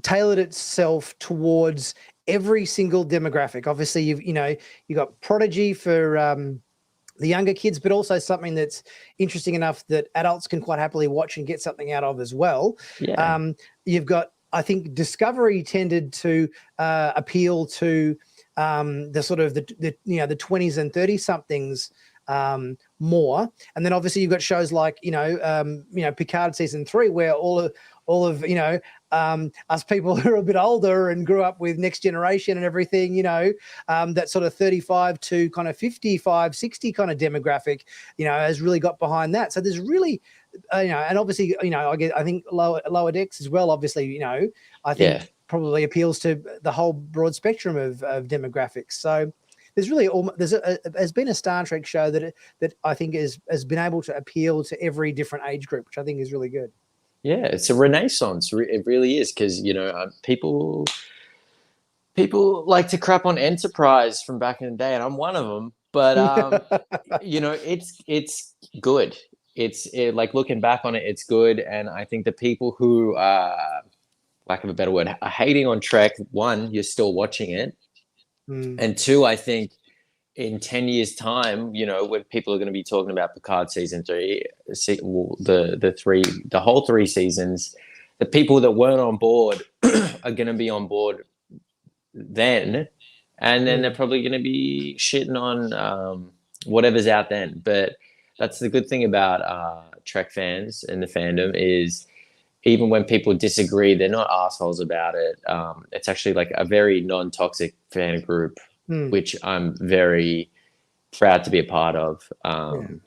tailored itself towards every single demographic. Obviously, you've got Prodigy for the younger kids, but also something that's interesting enough that adults can quite happily watch and get something out of as well. Yeah. You've got, I think, Discovery tended to appeal to the sort of the 20s and 30 somethings more, and then obviously you've got shows like Picard season 3, where all of us people who are a bit older and grew up with Next Generation and everything, that sort of 35 to kind of 55, 60 kind of demographic, has really got behind that. So there's really and obviously, I think lower decks as well. Obviously, I think Yeah. probably appeals to the whole broad spectrum of demographics. So there's really there's been a Star Trek show that I think has been able to appeal to every different age group, which I think is really good. Yeah, it's a renaissance. It really is, because people like to crap on Enterprise from back in the day, and I'm one of them. But it's good. Like, looking back on it, it's good, and I think the people who, lack of a better word, are hating on Trek, one, you're still watching it, and two, I think in 10 years' time, when people are going to be talking about Picard season 3, the whole 3 seasons, the people that weren't on board are going to be on board then, and then they're probably going to be shitting on whatever's out then. But that's the good thing about Trek fans and the fandom is, even when people disagree, they're not assholes about it. It's actually like a very non-toxic fan group, which I'm very proud to be a part of. And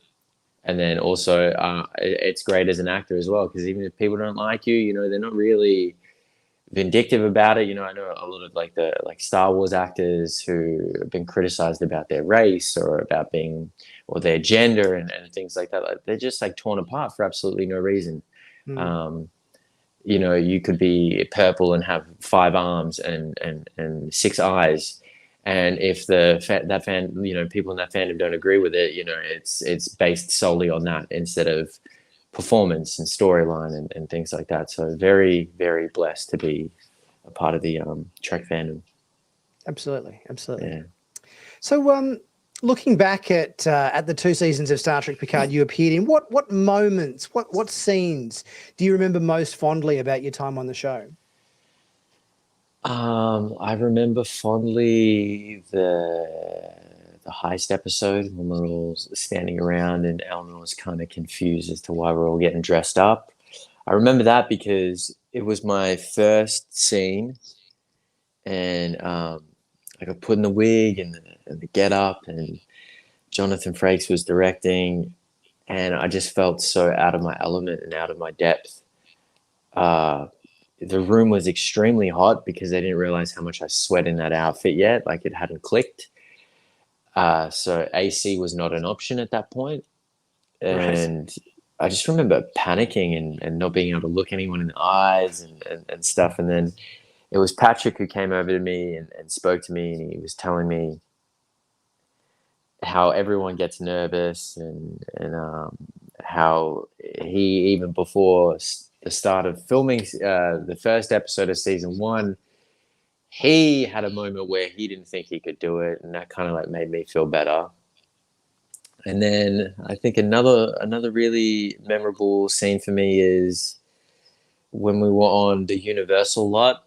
then also, it's great as an actor as well, because even if people don't like you, they're not really vindictive about it. I know a lot of like Star Wars actors who have been criticized about their race or about or their gender and things like that. Like, they're just like torn apart for absolutely no reason. You could be purple and have 5 arms and 6 eyes, and if that fan, people in that fandom don't agree with it, it's based solely on that instead of performance and storyline and things like that. So very, very blessed to be a part of the Trek fandom. Absolutely. Yeah. So, looking back at the 2 seasons of Star Trek Picard you appeared in, what moments, what scenes do you remember most fondly about your time on the show? I remember fondly the heist episode when we're all standing around and Elnor was kind of confused as to why we're all getting dressed up. I remember that because it was my first scene, and I got put in the wig and the get up, and Jonathan Frakes was directing, and I just felt so out of my element and out of my depth. The room was extremely hot because they didn't realize how much I sweat in that outfit yet. Like, it hadn't clicked. So AC was not an option at that point. And right. I just remember panicking and not being able to look anyone in the eyes and stuff. And then it was Patrick who came over to me and spoke to me, and he was telling me how everyone gets nervous and how he, even before the start of filming the first episode of season 1, he had a moment where he didn't think he could do it, and that kind of like made me feel better. And then I think another really memorable scene for me is when we were on the Universal lot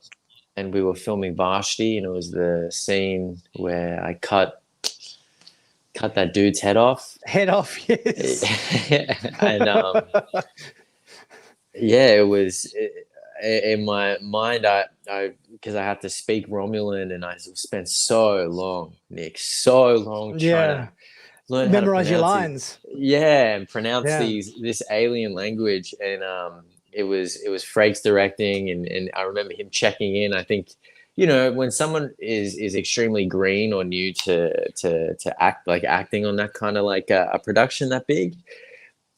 and we were filming Vashti, and it was the scene where I cut that dude's head off. Yes. And it was in my mind. I because I had to speak Romulan, and I spent so long, Nick, trying to learn how to memorize your lines. And pronounce this alien language. And it was Frakes directing, and I remember him checking in. I think, when someone is extremely green or new to act, like acting on that kind of like a production that big,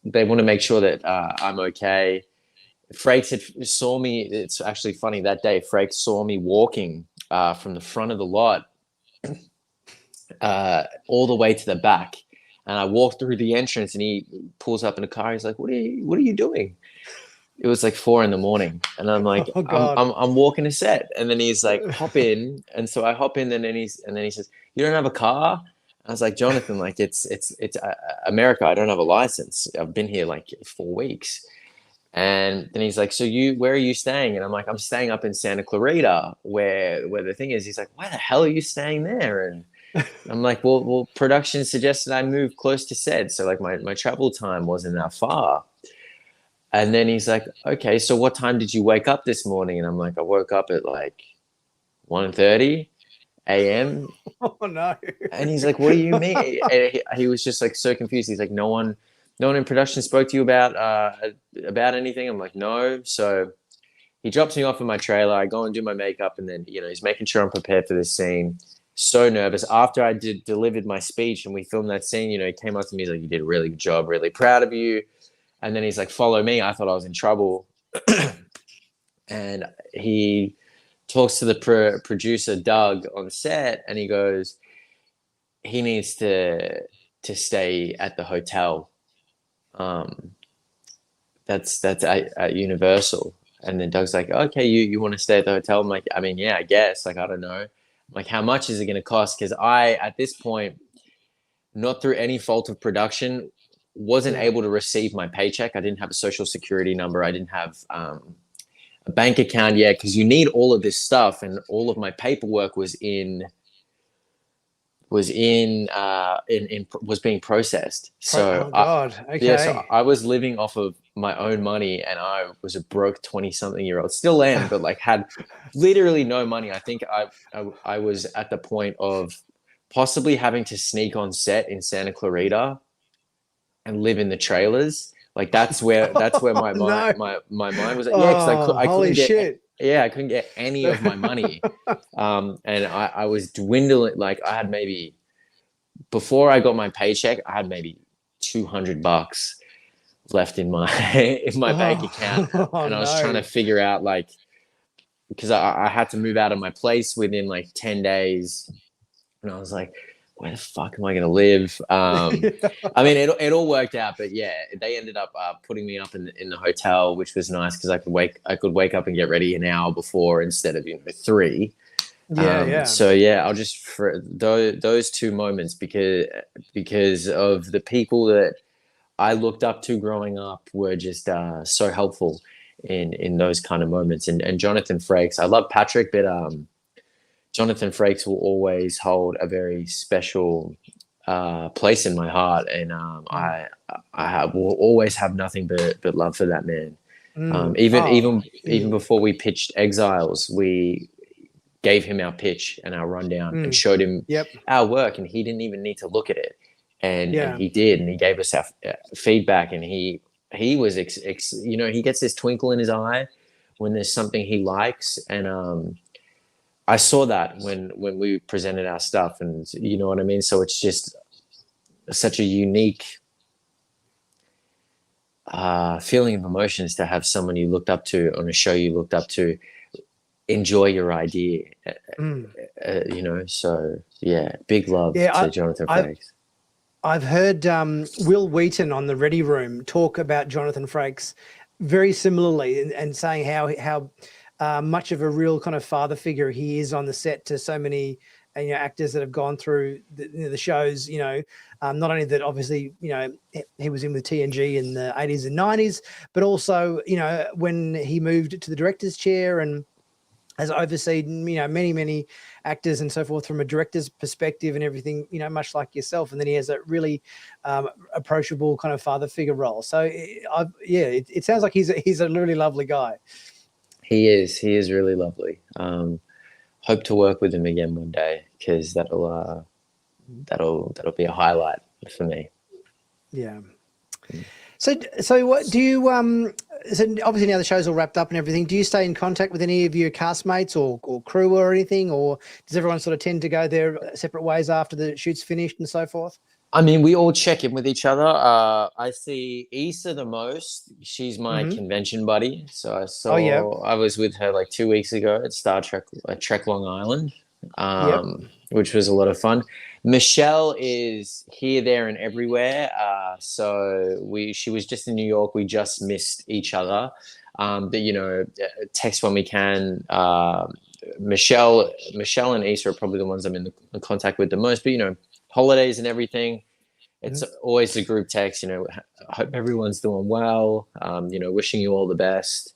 they want to make sure that I'm okay. Frakes saw me. It's actually funny, that day Frakes saw me walking from the front of the lot all the way to the back, and I walked through the entrance, and he pulls up in a car. He's like, "What are you doing?" It was like 4 a.m, and I'm like, "Oh God, I'm walking a set." And then he's like, "Hop in." And so I hop in, and then he says, "You don't have a car?" I was like, "Jonathan, like it's America. I don't have a license. I've been here like 4 weeks." And then he's like, "So where are you staying?" And I'm like, "I'm staying up in Santa Clarita, where the thing is." He's like, "Why the hell are you staying there?" And I'm like, well, production suggested I move close to set, so like my travel time wasn't that far. And then he's like, "Okay, so what time did you wake up this morning?" And I'm like, "I woke up at like 1:30 a.m. Oh no. And he's like, "What do you mean?" And he was just like so confused. He's like, "No one no one in production spoke to you about anything? I'm like, no. So he drops me off in my trailer. I go and do my makeup, and then he's making sure I'm prepared for this scene. So nervous. After I delivered my speech and we filmed that scene, he came up to me, he's like, "You did a really good job. Really proud of you." And then he's like, "Follow me." I thought I was in trouble, and he talks to the producer Doug on set, and he goes, he needs to stay at the hotel. That's at Universal. And then Doug's like, "Okay, you want to stay at the hotel?" I'm like, "I mean, yeah, I guess. Like, I don't know. Like, how much is it going to cost?" Because at this point, not through any fault of production, wasn't able to receive my paycheck. I didn't have a social security number. I didn't have a bank account yet, because you need all of this stuff, and all of my paperwork was being processed. So oh God, okay. so I was living off of my own money, and I was a broke 20-something-year-old. Still am, but like had literally no money. I think I was at the point of possibly having to sneak on set in Santa Clarita and live in the trailers. Like that's where my mind my mind was at. Yeah, because I couldn't get shit. I couldn't get any of my money. And I was dwindling. Like I had maybe, before I got my paycheck, I had maybe $200 left in my bank account, and I was trying to figure out, like, because I had to move out of my place within like 10 days, and I was like, where the fuck am I going to live? I mean, it all worked out, but yeah, they ended up putting me up in the hotel, which was nice because I could wake up and get ready an hour before instead of 3. So yeah, I'll just, for those two moments, because of the people that I looked up to growing up were just so helpful in those kind of moments. And Jonathan Frakes, I love Patrick, but Jonathan Frakes will always hold a very special place in my heart, and I will always have nothing but love for that man. Even before we pitched Exiles, we gave him our pitch and our rundown and showed him our work, and he didn't even need to look at it, and he did, and he gave us our feedback, and he was he gets this twinkle in his eye when there's something he likes, and I saw that when we presented our stuff, and you know what I mean. So it's just such a unique feeling of emotions to have someone you looked up to on a show you looked up to enjoy your idea. So yeah, big love to Jonathan Frakes. I've heard Will Wheaton on the Ready Room talk about Jonathan Frakes very similarly, and saying how much of a real kind of father figure he is on the set to so many actors that have gone through the shows. Not only that, obviously, he was in with TNG in the 80s and 90s, but also when he moved to the director's chair and has overseen many actors and so forth from a director's perspective and everything, much like yourself. And then he has that really approachable kind of father figure role. So it sounds like he's a really lovely guy. He is really lovely. Hope to work with him again one day, because that'll be a highlight for me. Yeah. So what do you so obviously now the show's all wrapped up and everything, do you stay in contact with any of your castmates or crew or anything, or does everyone sort of tend to go their separate ways after the shoot's finished and so forth? I mean, we all check in with each other. I see Issa the most. She's my convention buddy. So I was with her like 2 weeks ago at Star Trek Long Island, which was a lot of fun. Michelle is here, there, and everywhere. She was just in New York. We just missed each other. But text when we can. Michelle and Issa are probably the ones I'm in contact with the most. But holidays and everything, it's always a group text. I hope everyone's doing well. Wishing you all the best.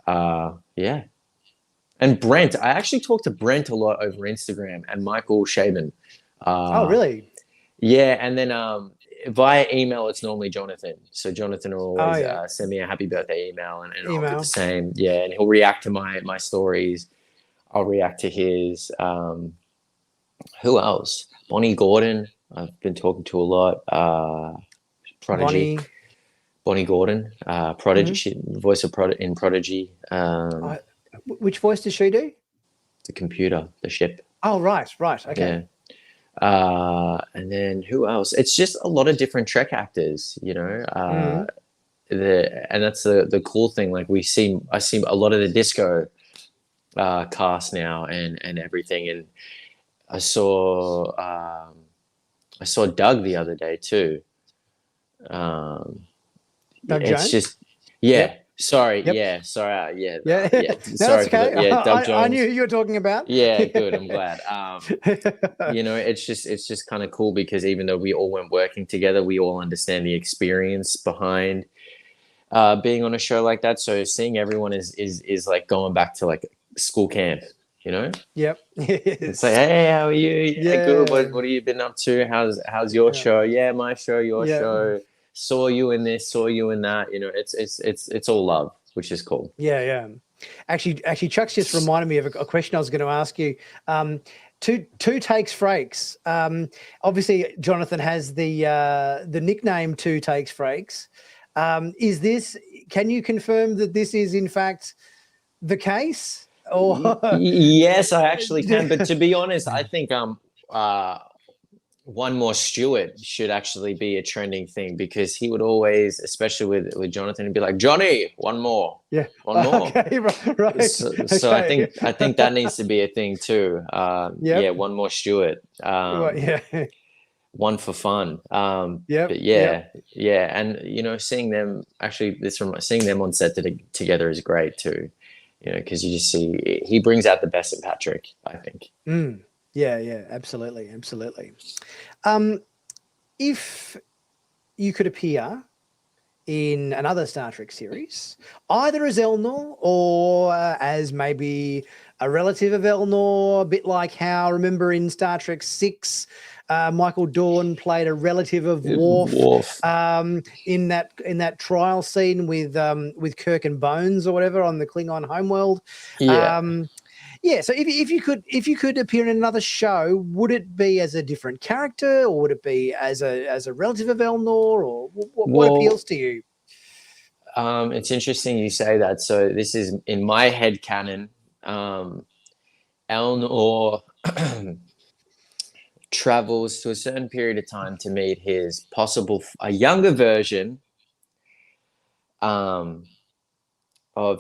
And Brent, I actually talk to Brent a lot over Instagram, and Michael Shaban. Oh, really? Yeah, and then via email, it's normally Jonathan. So Jonathan will always send me a happy birthday email, and I'll do the same. Yeah, and he'll react to my stories. I'll react to his. Who else? Bonnie Gordon, I've been talking to a lot. Prodigy. Bonnie Gordon, Prodigy, voice of in Prodigy. Which voice does she do? The computer, the ship. Oh, right. Okay. Yeah. And then who else? It's just a lot of different Trek actors, you know. And that's the cool thing. Like I see a lot of the disco cast now and everything. And I saw Doug the other day too. Doug it's Jones? just yeah. Yep. Sorry, Yep. yeah, sorry, Yeah. yeah. No, Sorry it's okay. for the, Doug Jones. I knew who you were talking about. Yeah, good. I'm glad. You know, it's just kind of cool because even though we all weren't working together, we all understand the experience behind being on a show like that. So seeing everyone is like going back to like school camp, you know? Yep. It's like, hey, how are you? Yeah, good. What have you been up to? How's your show? Yeah, my show, your show. Saw you in this, saw you in that. You know, it's all love, which is cool. Yeah. Actually, Chuck's just reminded me of a question I was going to ask you. Two takes Frakes. Obviously, Jonathan has the nickname Two Takes Frakes. Can you confirm that this is in fact the case? Or yes, I actually can. But to be honest, I think One More Stewart should actually be a trending thing because he would always, especially with Jonathan, he'd be like, Johnny, one more. Yeah. One more. Okay, right. So Okay. I think that needs to be a thing too. Yeah, One More Stewart. Yeah. One for fun. But Yep. and you know, seeing them seeing them on set together is great too. You know, because you just see he brings out the best in Patrick, I think. Yeah, absolutely. If you could appear in another Star Trek series, either as Elnor or as maybe a relative of Elnor, a bit like how, remember in Star Trek 6, Michael Dorn played a relative of Worf. In that trial scene with Kirk and Bones or whatever on the Klingon homeworld. So if you could appear in another show, would it be as a different character, or would it be as a relative of Elnor, or what appeals to you? It's interesting you say that. So this is in my headcanon. Elnor travels to a certain period of time to meet his a younger version of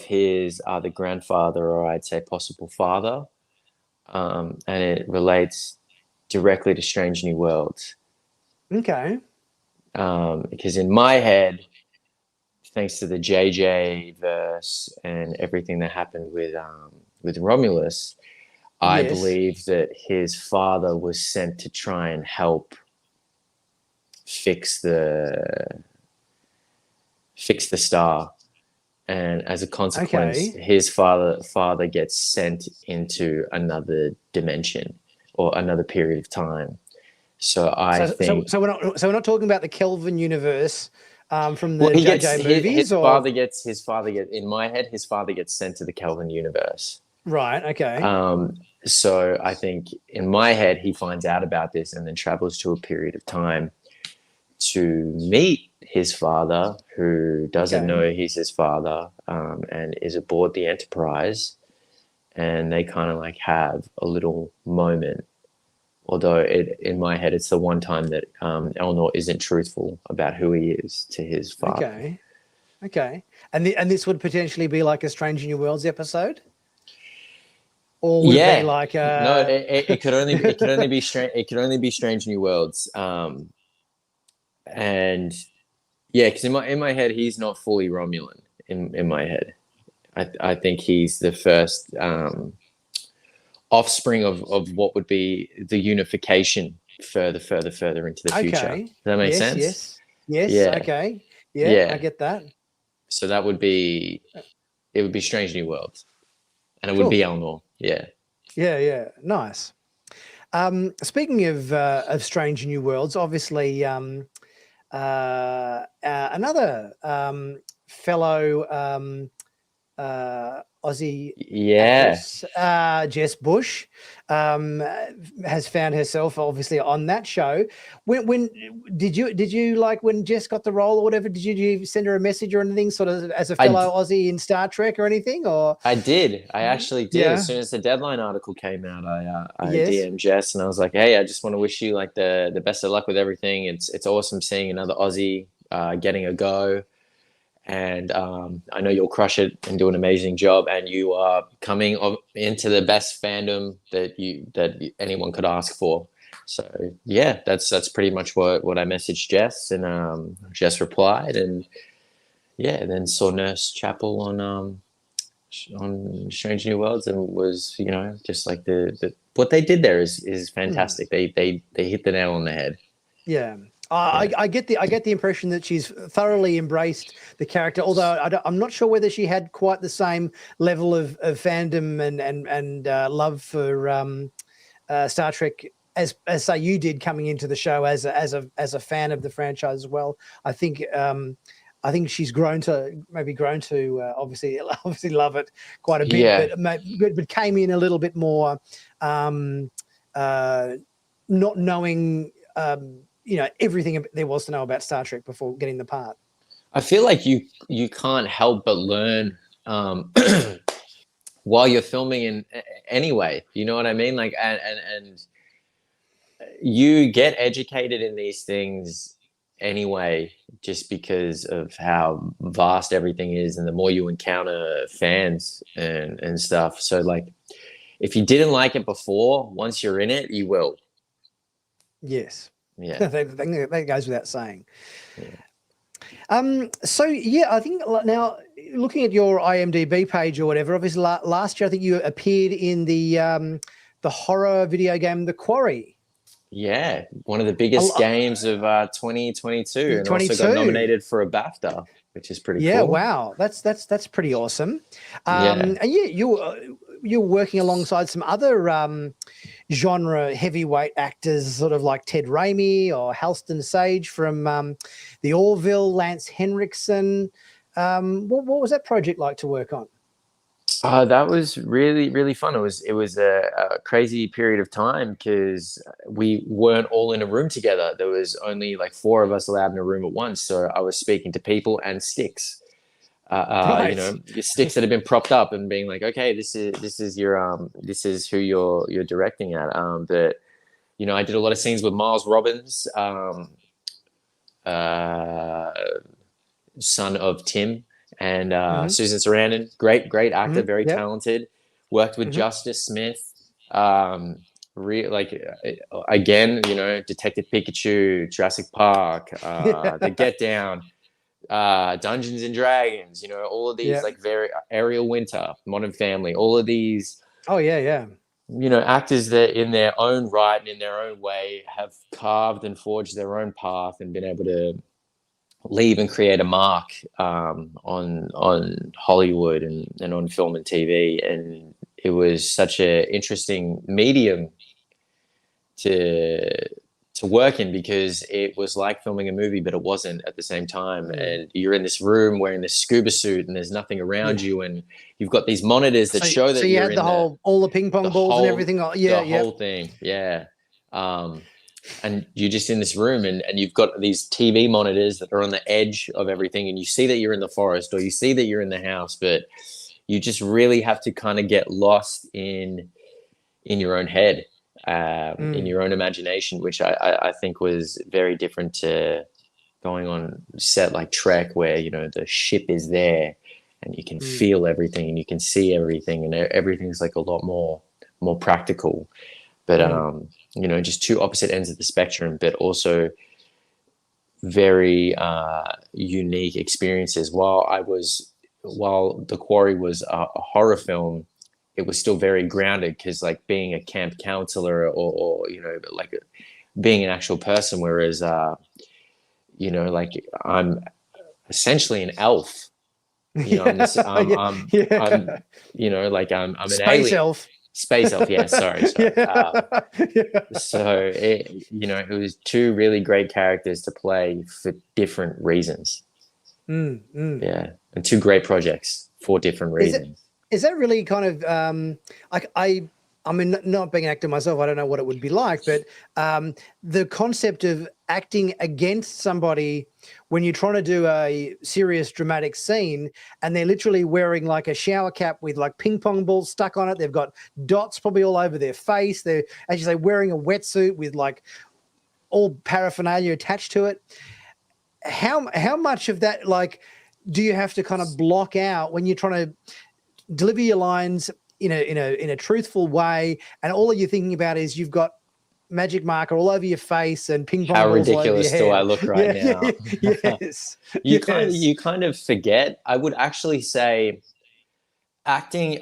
his either grandfather or I'd say possible father. And it relates directly to Strange New Worlds. Okay. Because in my head, thanks to the JJ verse and everything that happened with Romulus, I believe that his father was sent to try and help fix the star, and as a consequence, his father gets sent into another dimension or another period of time. So I think we're not talking about the Kelvin universe from the JJ movies. His father gets in my head. His father gets sent to the Kelvin universe. Right. Okay. So I think in my head, he finds out about this and then travels to a period of time to meet his father, who doesn't know he's his father, and is aboard the Enterprise. And they kind of like have a little moment. Although in my head, it's the one time that Elnor isn't truthful about who he is to his father. Okay. And this would potentially be like a Strange New Worlds episode? Or would it be like no? It could only be strange. It could only be Strange New Worlds. And yeah, because in my head, he's not fully Romulan. In my head, I think he's the first offspring of what would be the unification further into the future. Does that make sense? Yes. Yeah. Okay. Yeah, I get that. So it would be Strange New Worlds, and it would be Elnor. Yeah. Nice. Speaking of Strange New Worlds, obviously another fellow Aussie Yeah. actress, Jess Bush, has found herself obviously on that show. When did you like when Jess got the role or whatever? Did you send her a message or anything, sort of as a fellow Aussie in Star Trek or anything? Or I did. I actually did. Yeah. As soon as the Deadline article came out, I Yes. DM'd Jess and I was like, "Hey, I just want to wish you like the best of luck with everything. It's awesome seeing another Aussie getting a go, and I know you'll crush it and do an amazing job. And you are coming into the best fandom that anyone could ask for." So yeah, that's pretty much what I messaged Jess, and Jess replied, and yeah, and then saw Nurse Chapel on Strange New Worlds, and was just like the what they did there is fantastic. They hit the nail on the head. Yeah. I get the impression that she's thoroughly embraced the character, although I'm not sure whether she had quite the same level of fandom and love for Star Trek as say you did coming into the show as a fan of the franchise as well. I think she's grown to obviously love it quite a bit, Yeah. but came in a little bit more not knowing everything there was to know about Star Trek before getting the part. I feel like you can't help but learn while you're filming in anyway. You know what I mean? Like and you get educated in these things anyway, just because of how vast everything is, and the more you encounter fans and stuff. So like, if you didn't like it before, once you're in it, you will. Yes. Yeah. that goes without saying. Yeah. So yeah, I think now looking at your IMDb page or whatever, obviously last year I think you appeared in the horror video game The Quarry. Yeah, one of the biggest games of 2022, and also got nominated for a BAFTA, which is pretty cool. Yeah, wow, that's pretty awesome. And yeah, you're working alongside some other genre heavyweight actors, sort of like Ted Raimi or Halston Sage from the Orville, Lance Henriksen. What was that project like to work on? That was really, really fun. It was a crazy period of time because we weren't all in a room together. There was only like 4 of us allowed in a room at once. So I was speaking to people and sticks, Right. Sticks that have been propped up, and being like, okay, this is your this is who you're directing at. But I did a lot of scenes with Miles Robbins, son of Tim. And Susan Sarandon, great actor, very talented. Worked with Justice Smith. Again, Detective Pikachu, Jurassic Park, The Get Down, Dungeons and Dragons. All of these like very Ariel Winter, Modern Family. All of these. Oh yeah. Actors that in their own right and in their own way have carved and forged their own path and been able to leave and create a mark on Hollywood and on film and TV. And it was such an interesting medium to work in, because it was like filming a movie, but it wasn't at the same time. And you're in this room wearing this scuba suit and there's nothing around you, and you've got these monitors that show that you had all the ping pong balls and everything. The whole thing. Yeah. And you're just in this room, and you've got these TV monitors that are on the edge of everything, and you see that you're in the forest or you see that you're in the house, but you just really have to kind of get lost in your own head, in your own imagination, which I think was very different to going on set like Trek, where the ship is there and you can feel everything and you can see everything, and everything's like a lot more practical. But just 2 opposite ends of the spectrum, but also very unique experiences. While The Quarry was a horror film, it was still very grounded, because like being a camp counselor or like being an actual person, whereas like I'm essentially an elf. I'm an Space alien. elf. Space elf, yeah. Sorry. So it was 2 really great characters to play for different reasons. Yeah, and 2 great projects. for different Is reasons. is that really kind of like I mean, not being an actor myself, I don't know what it would be like, but the concept of acting against somebody when you're trying to do a serious dramatic scene and they're literally wearing like a shower cap with like ping pong balls stuck on it. They've got dots probably all over their face. They're, as you say, wearing a wetsuit with like all paraphernalia attached to it. How much of that, like, do you have to kind of block out when you're trying to deliver your lines in a truthful way, and all you're thinking about is you've got magic marker all over your face and ping pong How balls all over your ridiculous head? do I look right now? Yes. You Yes. kind of forget. I would actually say acting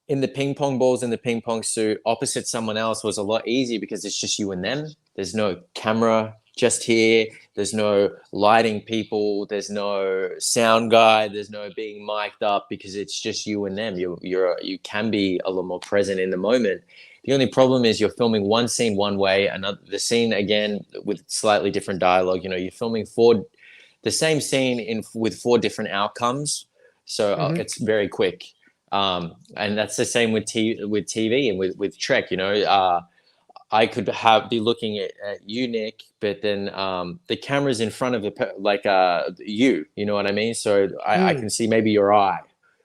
in the ping pong balls in the ping pong suit opposite someone else was a lot easier because it's just you and them. There's no camera just here. There's no lighting people. There's no sound guy. There's no being mic'd up because it's just you and them. You can be a lot more present in the moment. The only problem is you're filming one scene one way, the scene again with slightly different dialogue. You're filming the same scene with 4 different outcomes, so it's very quick. And that's the same with TV and with Trek. I could be looking at you, Nick, but then the camera's in front of you. You know what I mean? So I can see maybe your eye,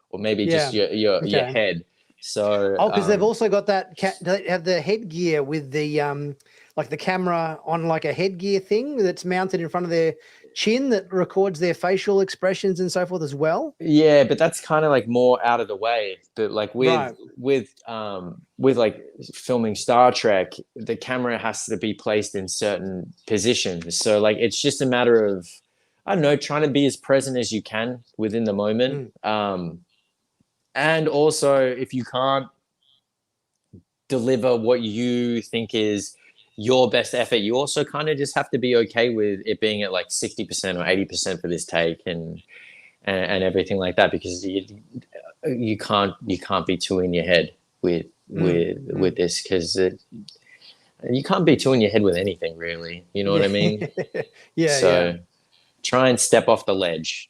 or maybe just your head. So because they've also got that they have the headgear with the like the camera on like a headgear thing that's mounted in front of their chin that records their facial expressions and so forth as well. Yeah, but that's kind of like more out of the way. But like with like filming Star Trek, the camera has to be placed in certain positions. So like it's just a matter of, I don't know, trying to be as present as you can within the moment. And also, if you can't deliver what you think is your best effort, you also kind of just have to be okay with it being at like 60% or 80% for this take and everything like that, because you can't be too in your head with this, because you can't be too in your head with anything, really. You know what I mean? So try and step off the ledge.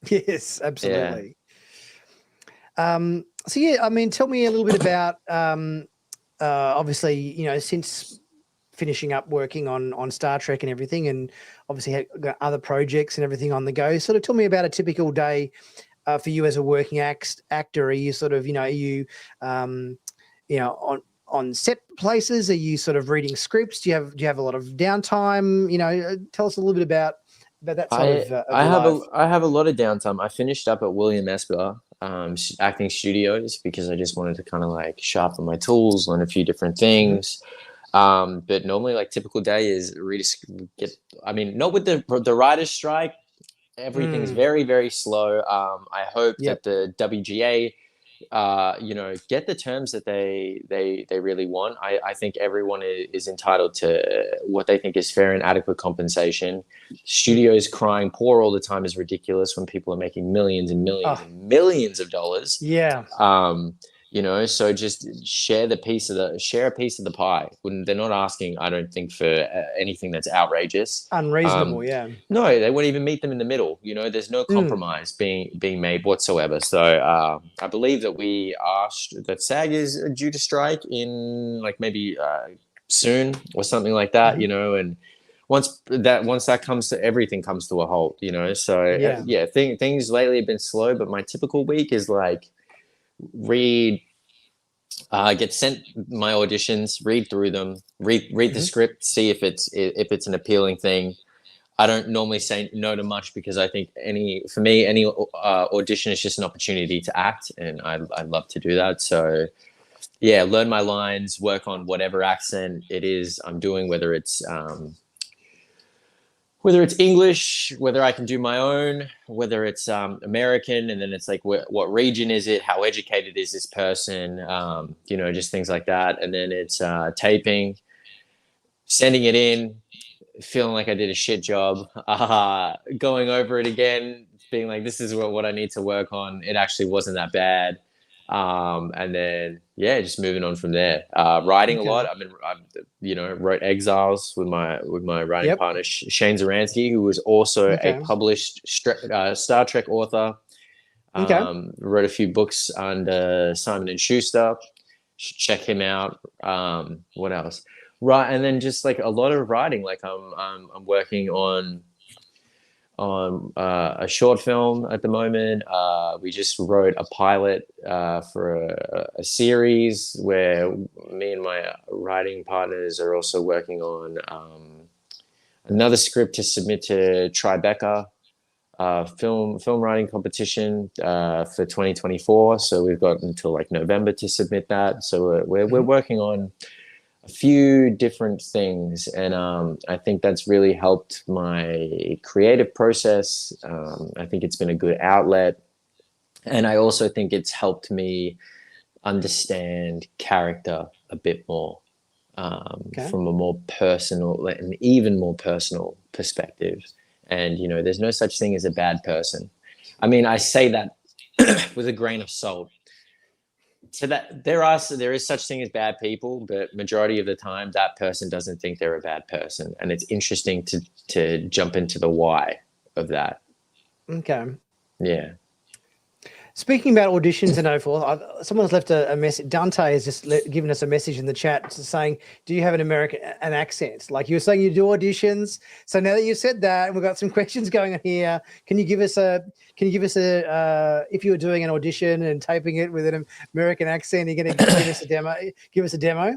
Yes, absolutely. So yeah, I mean, tell me a little bit about obviously, since finishing up working on Star Trek and everything, and obviously got other projects and everything on the go. Sort of tell me about a typical day for you as a working actor. Are you sort of, are you on set places? Are you sort of reading scripts? Do you have a lot of downtime? Tell us a little bit about that sort of I have a lot of downtime. I finished up at William Esper acting studios because I just wanted to kind of like sharpen my tools, learn a few different things. But normally, like, typical day is not with the writer's strike. Everything's very, very slow. I hope that the WGA, get the terms that they really want. I think everyone is entitled to what they think is fair and adequate compensation. Studios crying poor all the time is ridiculous when people are making millions and millions and millions of dollars. So just share a piece of the pie. When they're not asking, I don't think, for anything that's outrageous, unreasonable. No, they won't even meet them in the middle. There's no compromise being made whatsoever. So I believe that SAG is due to strike in like maybe soon or something like that. And once that comes to, everything comes to a halt. So things lately have been slow, but my typical week is like get sent my auditions, read through them, read the script, see if it's an appealing thing. I don't normally say no to much because I think any audition is just an opportunity to act, and I love to do that. So learn my lines, work on whatever accent it is I'm doing, whether it's English, whether I can do my own, whether it's American, and then it's like what region is it, how educated is this person, just things like that. And then it's taping, sending it in, feeling like I did a shit job, going over it again, being like, this is what I need to work on. It actually wasn't that bad. And then just moving on from there. Writing a lot. I wrote Exiles with my writing partner Shane Zaransky, who was also a published Star Trek author. Okay. Wrote a few books under Simon and Schuster. Check him out. What else? Right, and then just like a lot of writing. Like I'm working on a short film at the moment. We just wrote a pilot for a series where me and my writing partners are also working on another script to submit to Tribeca film writing competition for 2024. So we've got until like November to submit that. So we're working on a few different things, and I think that's really helped my creative process. I think it's been a good outlet, and I also think it's helped me understand character a bit more from a more personal, an even more personal perspective. And there's no such thing as a bad person. I mean, I say that with a grain of salt. So that there is such thing as bad people, but majority of the time that person doesn't think they're a bad person, and it's interesting to jump into the why of that. Okay. Yeah. Speaking about auditions and so forth, someone's left a message. Dante has just given us a message in the chat saying, "Do you have an accent?" Like you were saying, you do auditions. So now that you said that, we've got some questions going on here. Can you give us a if you were doing an audition and taping it with an American accent, you're going to give us a demo? Give us a demo.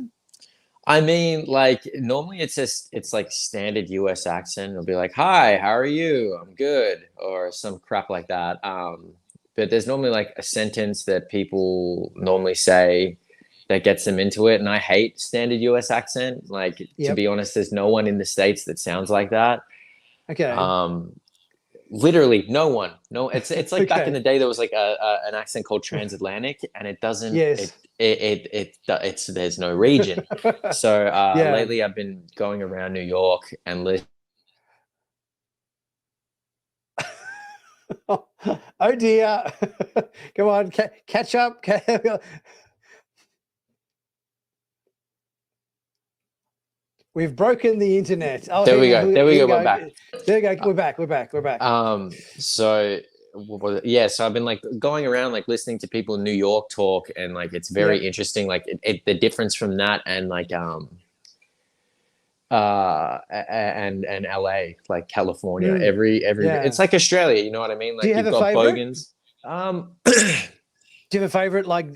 I mean, like normally it's like standard US accent. It'll be like, "Hi, how are you? I'm good," or some crap like that. But there's normally like a sentence that people normally say that gets them into it. And I hate standard US accent. Like, to be honest, there's no one in the States that sounds like that. Okay. Literally no one. No, it's like back in the day there was like an accent called transatlantic, and it doesn't. Yes. It's there's no region. So lately I've been going around New York and listening. Oh dear. Come on, catch up. We've broken the internet. Oh, there we go. We're back. There we go. We're back. So I've been like going around like listening to people in New York talk, and like it's very interesting. Like the difference from that and like and LA, like California, every it's like Australia, you know what I mean? Like you've got bogans. Do you have a favorite, like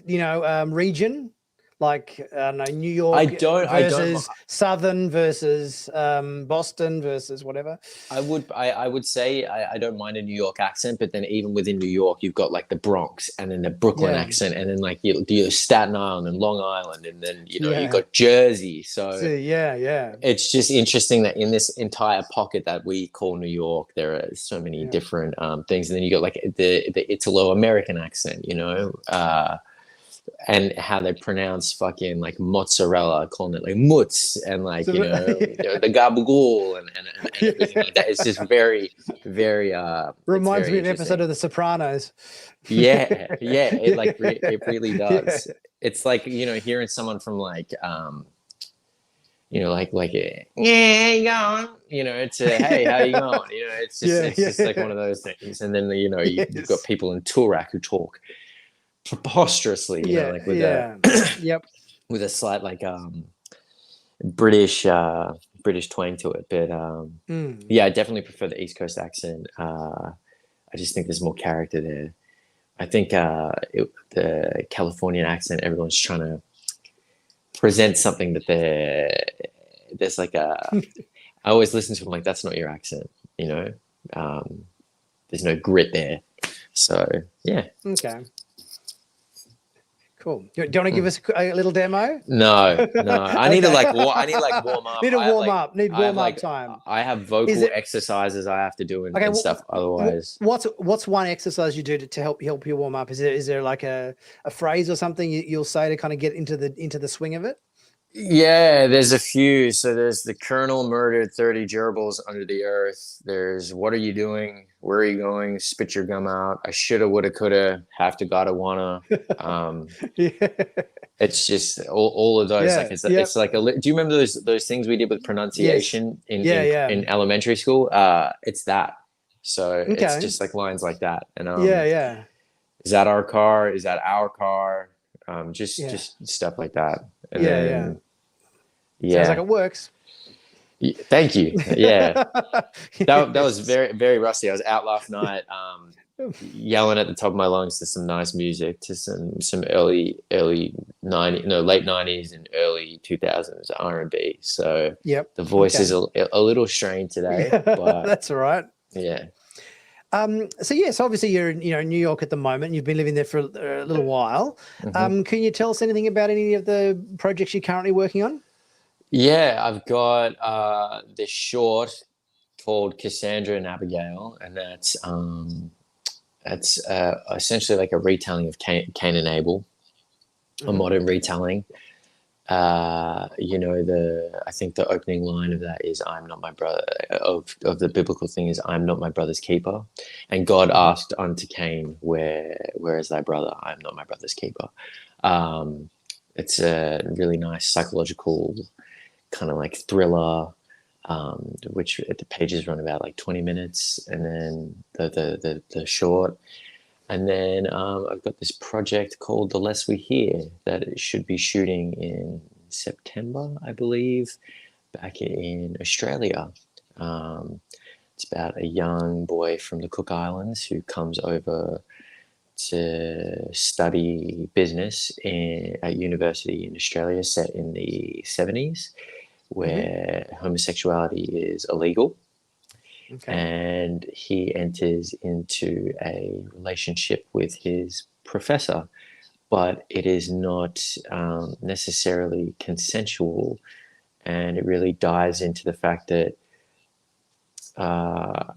region, like I don't know, New York versus Southern versus Boston versus whatever? I would say I don't mind a New York accent, but then even within New York you've got like the Bronx and then the Brooklyn accent, and then like you Staten Island and Long Island, and then you've got Jersey. So it's just interesting that in this entire pocket that we call New York there are so many different things, and then you got like the Italo-American accent, and how they pronounce fucking like mozzarella, calling it like mutz, and like the gabagool and everything like that. It's just very, very reminds me of an episode of The Sopranos. It like it really does. It's like hearing someone from like like yeah, you going? It's hey, how you going? It's just like one of those things. And then you've got people in Turak who talk preposterously, like with with a slight like British twang to it. But I definitely prefer the East Coast accent. I just think there's more character there. I think the Californian accent, everyone's trying to present something that there's like I always listen to them like, that's not your accent, there's no grit there. So okay. Cool. Do you want to give us a little demo? No. I need to like warm up. Need warm up time. I have vocal exercises I have to do and stuff. Otherwise, what's one exercise you do to help you warm up? Is there like a phrase or something you'll say to kind of get into the swing of it? Yeah, there's a few. So there's the Colonel murdered 30 gerbils under the earth. There's what are you doing? Where are you going? Spit your gum out. I shoulda, woulda, coulda. Have to, gotta, wanna. It's just all of those. Like it's like do you remember those things we did with pronunciation in elementary school? It's that. So it's just like lines like that. And is that our car? Is that our car? Yeah. Just stuff like that. And Yeah, yeah. then, Sounds like yeah, it works. thank you. Yeah, that was Yes. very, very rusty. I was out last night, yelling at the top of my lungs to some nice music, to some early 90, no, late 90s and early 2000s R&B. So Yep. the voice Okay. is a little strained today, but That's all right. yeah. So yes, obviously you're in New York at the moment. You've been living there for a little while. Mhm. Can you tell us anything about any of the projects you're currently working on? Yeah, I've got this short called Cassandra and Abigail, and that's essentially like a retelling of Cain and Abel, a Hmm. modern retelling. I think the opening line of that is "I'm not my brother." Of the biblical thing is "I'm not my brother's keeper," and God Hmm. asked unto Cain, "Where is thy brother? I'm not my brother's keeper." Um, it's a really nice psychological kind of like thriller, which the pages run about like 20 minutes, and then the short. And then I've got this project called The Less We Hear that it should be shooting in September, I believe, back in Australia. Um, it's about a young boy from the Cook Islands who comes over to study business at university in Australia, set in the 70s, Hmm. where homosexuality is illegal, Okay. and he enters into a relationship with his professor, but it is not necessarily consensual, and it really dives into the fact that uh,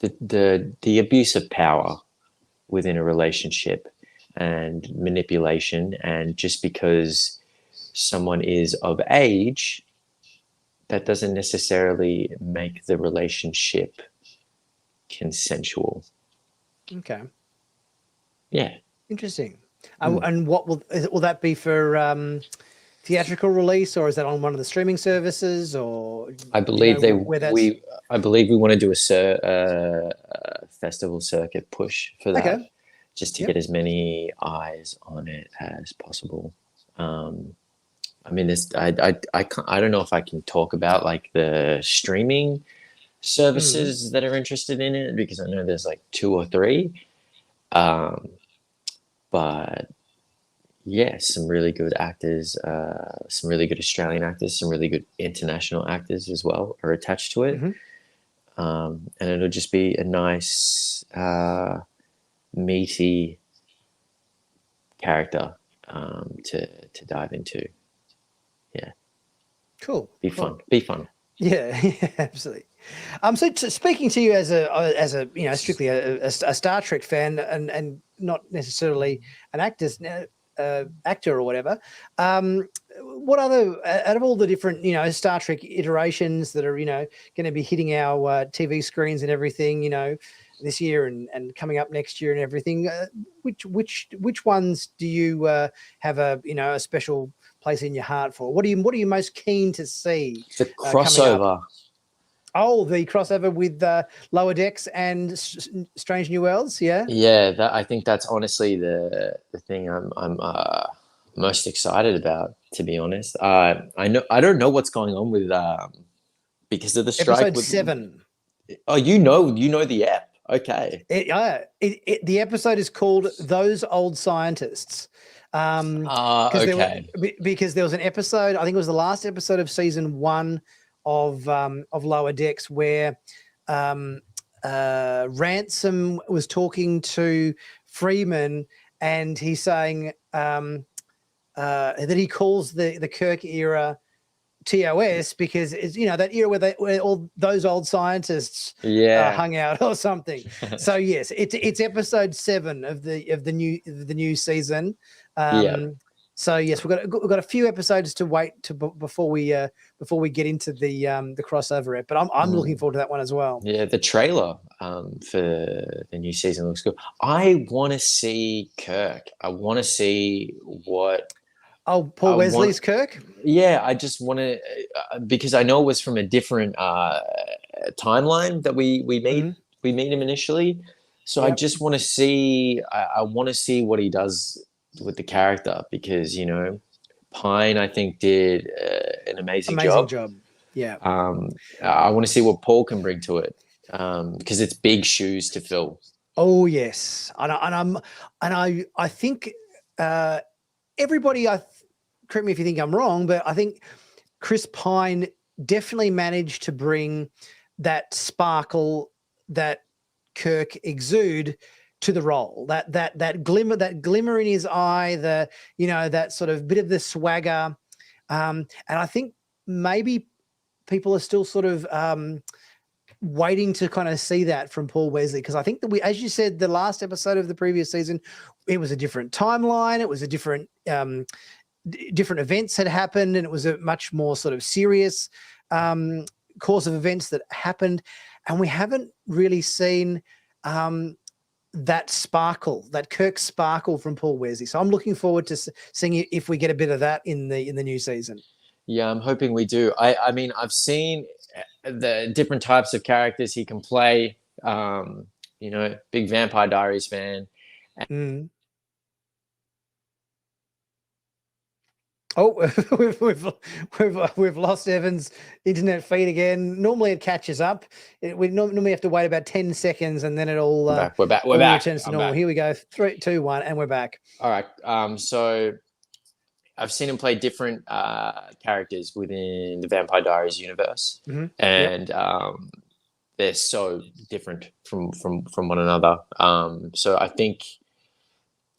the abuse of power within a relationship and manipulation, and just because someone is of age, that doesn't necessarily make the relationship consensual. Okay. Yeah. Interesting. Mm. And will that be for theatrical release, or is that on one of the streaming services, or I do you know believe where that's? I believe we want to do a festival circuit push for that, Okay. just to get Yep. as many eyes on it as possible. Um, I mean, I don't know if I can talk about like the streaming Mm. services that are interested in it, because I know there's like two or three. Um, but yeah, some really good actors, some really good Australian actors, some really good international actors as well are attached to it. Hmm. And it'll just be a nice, meaty character to dive into. Yeah, Cool. be fun. Cool. Be fun. Yeah, yeah, absolutely. So speaking to you as a strictly a Star Trek fan, and not necessarily an actor or whatever. What other out of all the different Star Trek iterations that are going to be hitting our TV screens and everything this year and coming up next year and everything, which ones do you have a special place in your heart for? What are you most keen to see The coming up? crossover. Oh, the crossover with Lower Decks and Strange New Worlds, yeah. Yeah, that I think that's honestly the thing I'm most excited about, to be honest. I don't know what's going on with because of the strike Episode with. 7. Oh, you know the app. Okay. The episode is called "Those Old Scientists," because Okay. because there was an episode. I think it was the last episode of season 1 of Lower Decks where um, Ransom was talking to Freeman, and he's saying that he calls the Kirk era TOS because it's that era where all those old scientists Yeah. hung out or something. So yes, it's episode 7 of the new season. Yeah. So yes, we've got a few episodes to wait before we get into the crossover ep. But I'm looking Mm. forward to that one as well. Yeah, the trailer for the new season looks good. I want to see Kirk. I want to see what Oh, I Paul want. Wesley's Kirk. Yeah, I just want to because I know it was from a different timeline that we Mhm. meet him initially. So I just want to see. I want to see what he does with the character because Pine I think did an amazing job. Yeah. I want to see what Paul can bring to it because it's big shoes to fill. Oh yes, I think everybody. Correct me if you think I'm wrong, but I think Chris Pine definitely managed to bring that sparkle that Kirk exude to the role. That glimmer in his eye, that sort of bit of the swagger, and I think maybe people are still sort of waiting to kind of see that from Paul Wesley, because I think that as you said, the last episode of the previous season, it was a different timeline. It was a different different events had happened, and it was a much more sort of serious course of events that happened, and we haven't really seen that sparkle, that Kirk sparkle from Paul Wesley. So I'm looking forward to seeing if we get a bit of that in the new season. Yeah, I'm hoping we do. I mean, I've seen the different types of characters he can play. Big Vampire Diaries fan. Oh, we've lost Evan's internet feed again. Normally it catches up. We normally have to wait about 10 seconds and then it all we're back. Returns to normal. Here we go. 3, 2, 1, and we're back. All right. So I've seen him play different characters within the Vampire Diaries universe, and they're so different from one another. So I think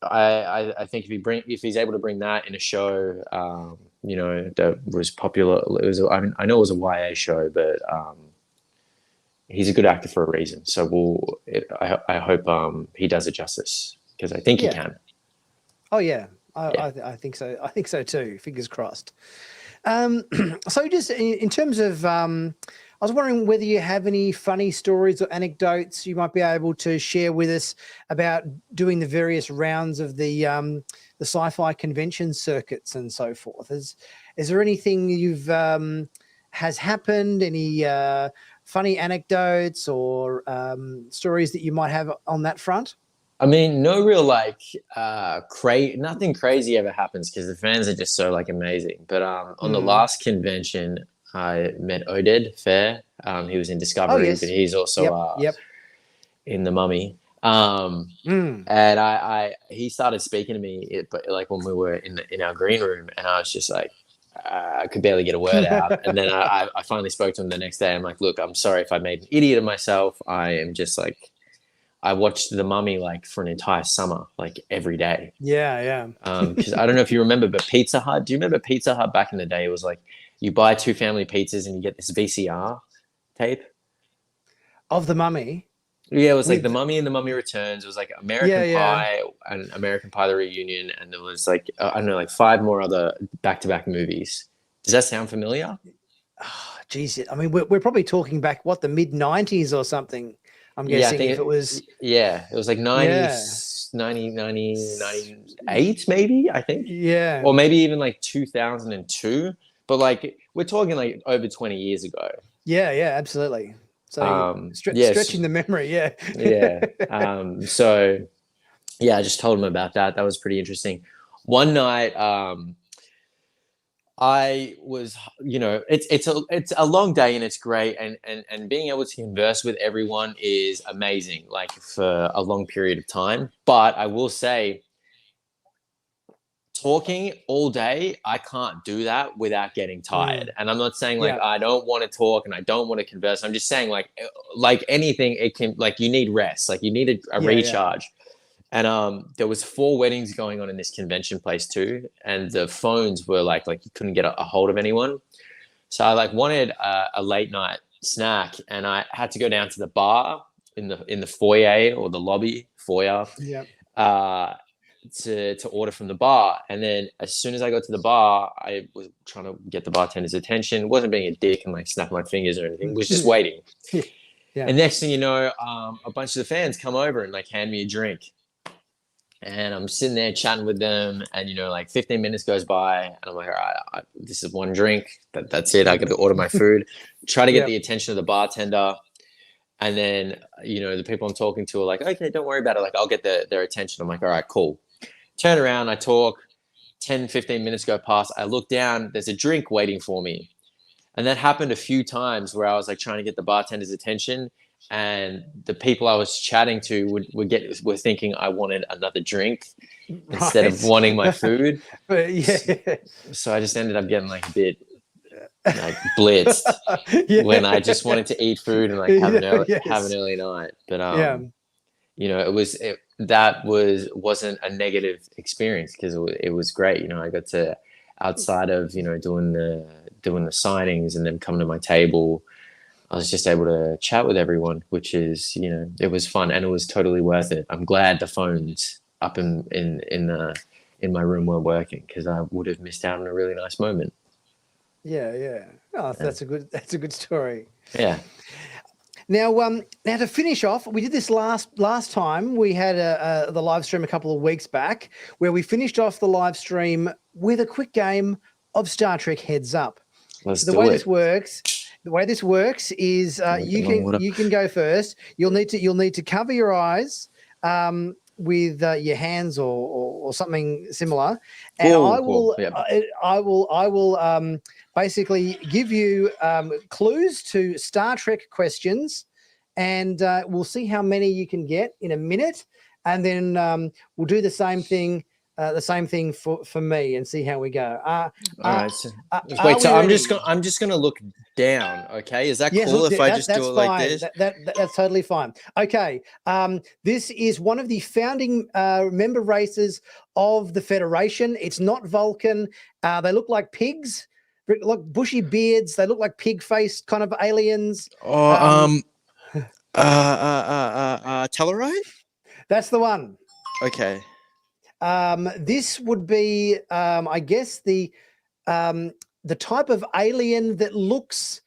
I think if he's able to bring that in a show, that was popular. I know it was a YA show, but he's a good actor for a reason. So I hope he does it justice because I think he can. Oh yeah. I think so. I think so too. Fingers crossed. So just in terms of, I was wondering whether you have any funny stories or anecdotes you might be able to share with us about doing the various rounds of the sci-fi convention circuits and so forth. Is there anything has happened? Any funny anecdotes or stories that you might have on that front? I mean, no real nothing crazy ever happens because the fans are just so amazing. But on the last convention, I met Oded Fair. He was in Discovery, but he's also in The Mummy. And he started speaking to me, when we were in our green room, and I was just like, I could barely get a word out. And then I finally spoke to him the next day. I'm like, look, I'm sorry if I made an idiot of myself. I am just I watched The Mummy for an entire summer, every day. Yeah. Because I don't know if you remember, but Pizza Hut. Do you remember Pizza Hut back in the day? It was you buy 2 family pizzas and you get this VCR tape of The Mummy. Yeah, it was The Mummy and The Mummy Returns. It was American Pie and American Pie: The Reunion, and there was I don't know 5 more other back-to-back movies. Does that sound familiar? Oh, geez, I mean we're probably talking back the mid-90s or something. I'm guessing it was 90s, 98 maybe, I think. Yeah. Or maybe even 2002. But we're talking over 20 years ago. Yeah, absolutely. So stretching the memory, yeah. So I just told him about that. That was pretty interesting. One night, I was, it's a long day and it's great. And being able to converse with everyone is amazing, for a long period of time. But I will say, talking all day, I can't do that without getting tired. And I'm not saying I don't want to talk and I don't want to converse. I'm just saying like anything, it can you need rest, you need a recharge. And there was 4 weddings going on in this convention place too, and the phones were you couldn't get a hold of anyone. So I wanted a late night snack, and I had to go down to the bar in the foyer or the lobby foyer. To order from the bar. And then as soon as I got to the bar, I was trying to get the bartender's attention. Wasn't being a dick and snapping my fingers or anything. Was just waiting. And next thing you know, a bunch of the fans come over and hand me a drink. And I'm sitting there chatting with them, and 15 minutes goes by, and I'm like, all right, this is 1 drink. That's it. I got to order my food. Try to get the attention of the bartender. And then, the people I'm talking to are like, okay, don't worry about it. Like, I'll get their attention. I'm like, all right, cool. Turn around, I talk, 10, 15 minutes go past. I look down, there's a drink waiting for me. And that happened a few times where I was like trying to get the bartender's attention, and the people I was chatting to were thinking I wanted another drink instead of wanting my food. But yeah. So I just ended up getting like a bit like blitzed when I just wanted to eat food and like have an early night. But that wasn't a negative experience because it was great. I got to, outside of doing the signings and then coming to my table, I was just able to chat with everyone, which is it was fun and it was totally worth it. I'm glad the phones up in my room weren't working, because I would have missed out on a really nice moment. Yeah. Oh, that's a good story. Yeah. Now to finish off, we did this last time. We had the live stream a couple of weeks back where we finished off the live stream with a quick game of Star Trek Heads Up. The way this works is you can go first. You'll need to cover your eyes with your hands or something similar, and I will basically give you clues to Star Trek questions, and we'll see how many you can get in a minute, and then we'll do the same thing for me and see how we go. All right. Wait, so I'm just gonna look down. Okay, is that cool if I just do it like this? That's totally fine. Okay. This is one of the founding member races of the Federation. It's not Vulcan. They look like pigs, like bushy beards. They look like pig-faced kind of aliens. Tellarite? That's the one. Okay. This would be, I guess, the type of alien that looks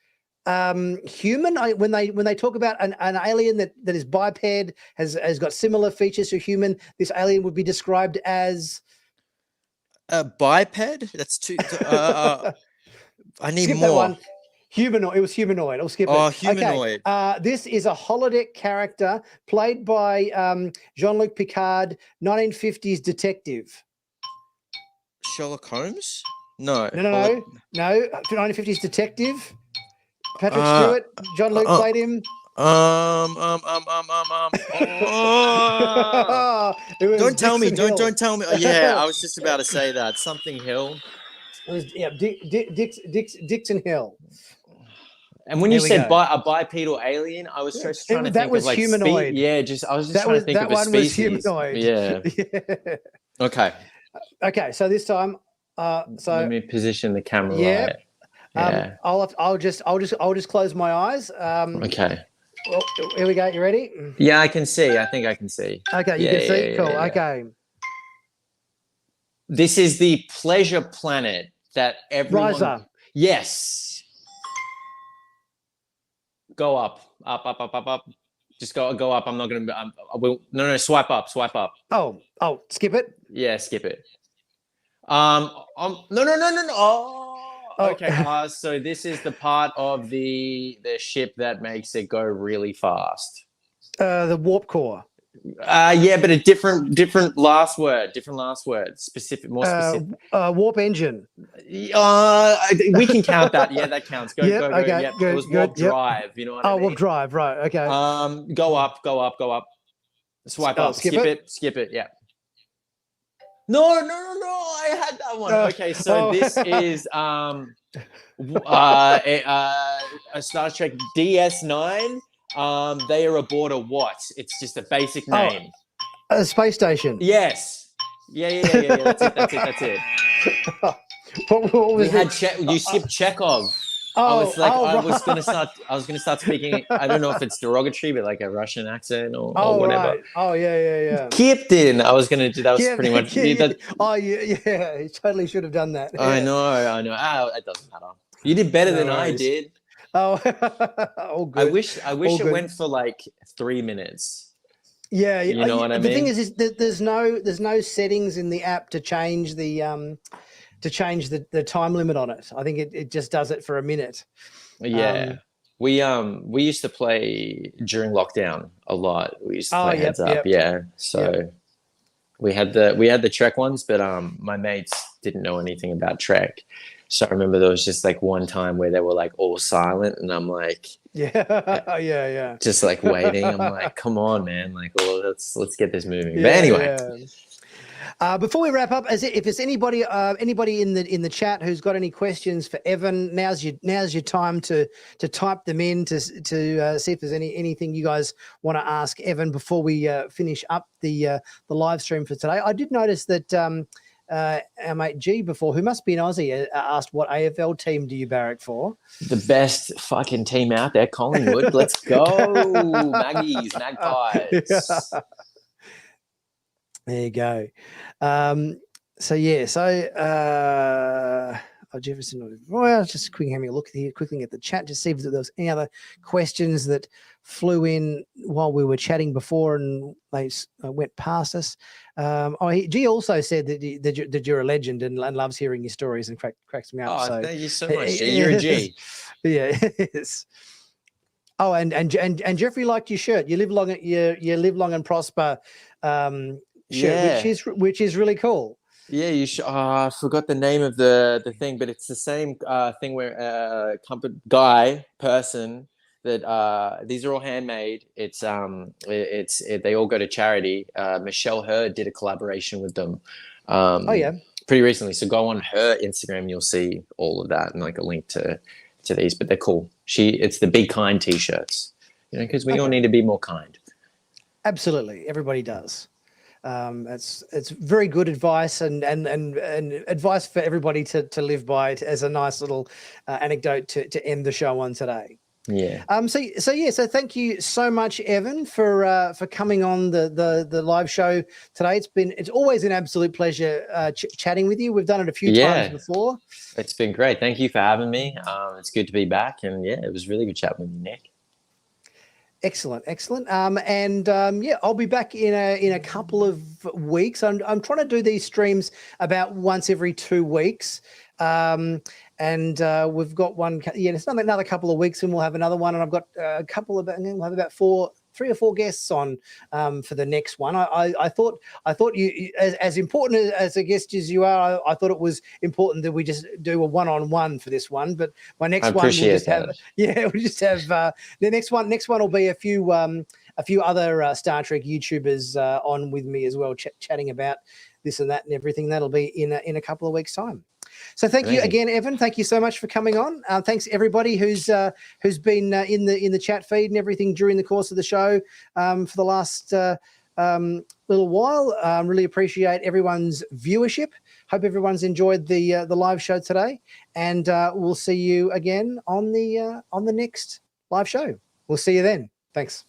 human. When they talk about an alien that is biped, has got similar features to human, this alien would be described as a biped. That's too. I need skip more. That one. Humanoid. It was humanoid. I'll skip it. Oh, humanoid. Okay. This is a holodeck character played by Jean-Luc Picard, 1950s detective. Sherlock Holmes? No. No. 1950s detective. Patrick Stewart. Jean-Luc played him. Don't tell me. Don't tell me. Yeah, I was just about to say that. Something Hill. It was Dixon Hill. And when you said a bipedal alien, I was just trying to think of like humanoid. I was just trying to think of a species. That one was humanoid. Yeah. Okay. Okay. So this time, let me position the camera. Yeah. Right. I'll just close my eyes. Okay. Well, here we go. You ready? Yeah, I can see. I think I can see. Okay, you can see. Cool. Yeah. Okay. This is the pleasure planet that everyone. Riser. Yes. Go up. Just go up. I'm not gonna. I will. No. Swipe up. Oh. Skip it. Yeah, skip it. No. Oh. Okay. So this is the part of the ship that makes it go really fast. The warp core. Yeah, but a different last word. Specific, more specific. Warp engine. We can count that. Yeah, that counts. Go. Okay, Yep. Good, it was warp drive. You know what I mean? Warp drive. Right. Okay. Go up. Swipe up. Skip it. Yeah. No. I had that one. Okay, so this is a Star Trek DS9. They are aboard a what? It's just a basic name. A space station. Yes. Yeah. That's it. What was it? You skipped Chekhov. I was gonna start speaking. I don't know if it's derogatory, but like a Russian accent or whatever. Right. Oh yeah. Captain. I was gonna do that. Was pretty much. Oh yeah. You totally should have done that. Yeah. I know. It doesn't matter. You did better than I did. Oh, all good. I wish it went for like 3 minutes. Yeah, you know what I mean. The thing is there's no settings in the app to change the time limit on it. I think it just does it for a minute. Yeah. We used to play during lockdown a lot. We used to Oh, play yep, Heads Up, yep, yeah. So yep. we had the Trek ones, but my mates didn't know anything about Trek. So I remember there was just like one time where they were like all silent, and I'm like, Yeah, yeah, just like waiting. I'm like, come on, man, like, well, let's get this moving. But yeah, anyway, yeah. Before we wrap up, if there's anybody in the chat who's got any questions for Evan, now's your time to type them in to see if there's anything you guys want to ask Evan before we finish up the live stream for today. I did notice that our mate G before, who must be an Aussie, asked what AFL team do you barrack for? the best fucking team out there, Collingwood. Let's go, Magpies. There you go. Jefferson. Well, just quickly having a look here, quickly at the chat, just see if there was any other questions that flew in while we were chatting before and they went past us. G also said that you're a legend and loves hearing your stories and cracks me up. Oh, so thank you so much, G. You're a G. Yeah. Yes. Oh, and Jeffrey liked your shirt. You live long and prosper. Shirt, Yeah. which is really cool. Yeah, you should. I forgot the name of the thing, but it's the same thing where person that these are all handmade. They all go to charity. Michelle Hurd did a collaboration with them. Oh yeah, pretty recently. So go on her Instagram, you'll see all of that and like a link to these. But they're cool. It's the Be Kind t-shirts. Because we all need to be more kind. Absolutely, everybody does. It's very good advice and advice for everybody to live by as a nice little anecdote to end the show on today. Yeah. So thank you so much, Evan, for coming on the live show today. It's always an absolute pleasure chatting with you. We've done it a few times before. It's been great. Thank you for having me. It's good to be back, and it was really good chatting with you, Nick. Excellent. I'll be back in a couple of weeks. I'm trying to do these streams about once every 2 weeks. We've got one. Yeah, it's another couple of weeks, and we'll have another one. And I've got a couple of, and then we'll have about 3 or 4 guests on for the next one. I thought you, as important as a guest as you are, I thought it was important that we just do a one-on-one for this one. But my next one we'll just have the next one. Next one will be a few other Star Trek YouTubers on with me as well, chatting about this and that and everything. That'll be in a couple of weeks' time. So thank you again, Evan. Thank you so much for coming on. Thanks everybody who's been in the chat feed and everything during the course of the show for the last little while. Really appreciate everyone's viewership. Hope everyone's enjoyed the live show today, and we'll see you again on the next live show. We'll see you then. Thanks.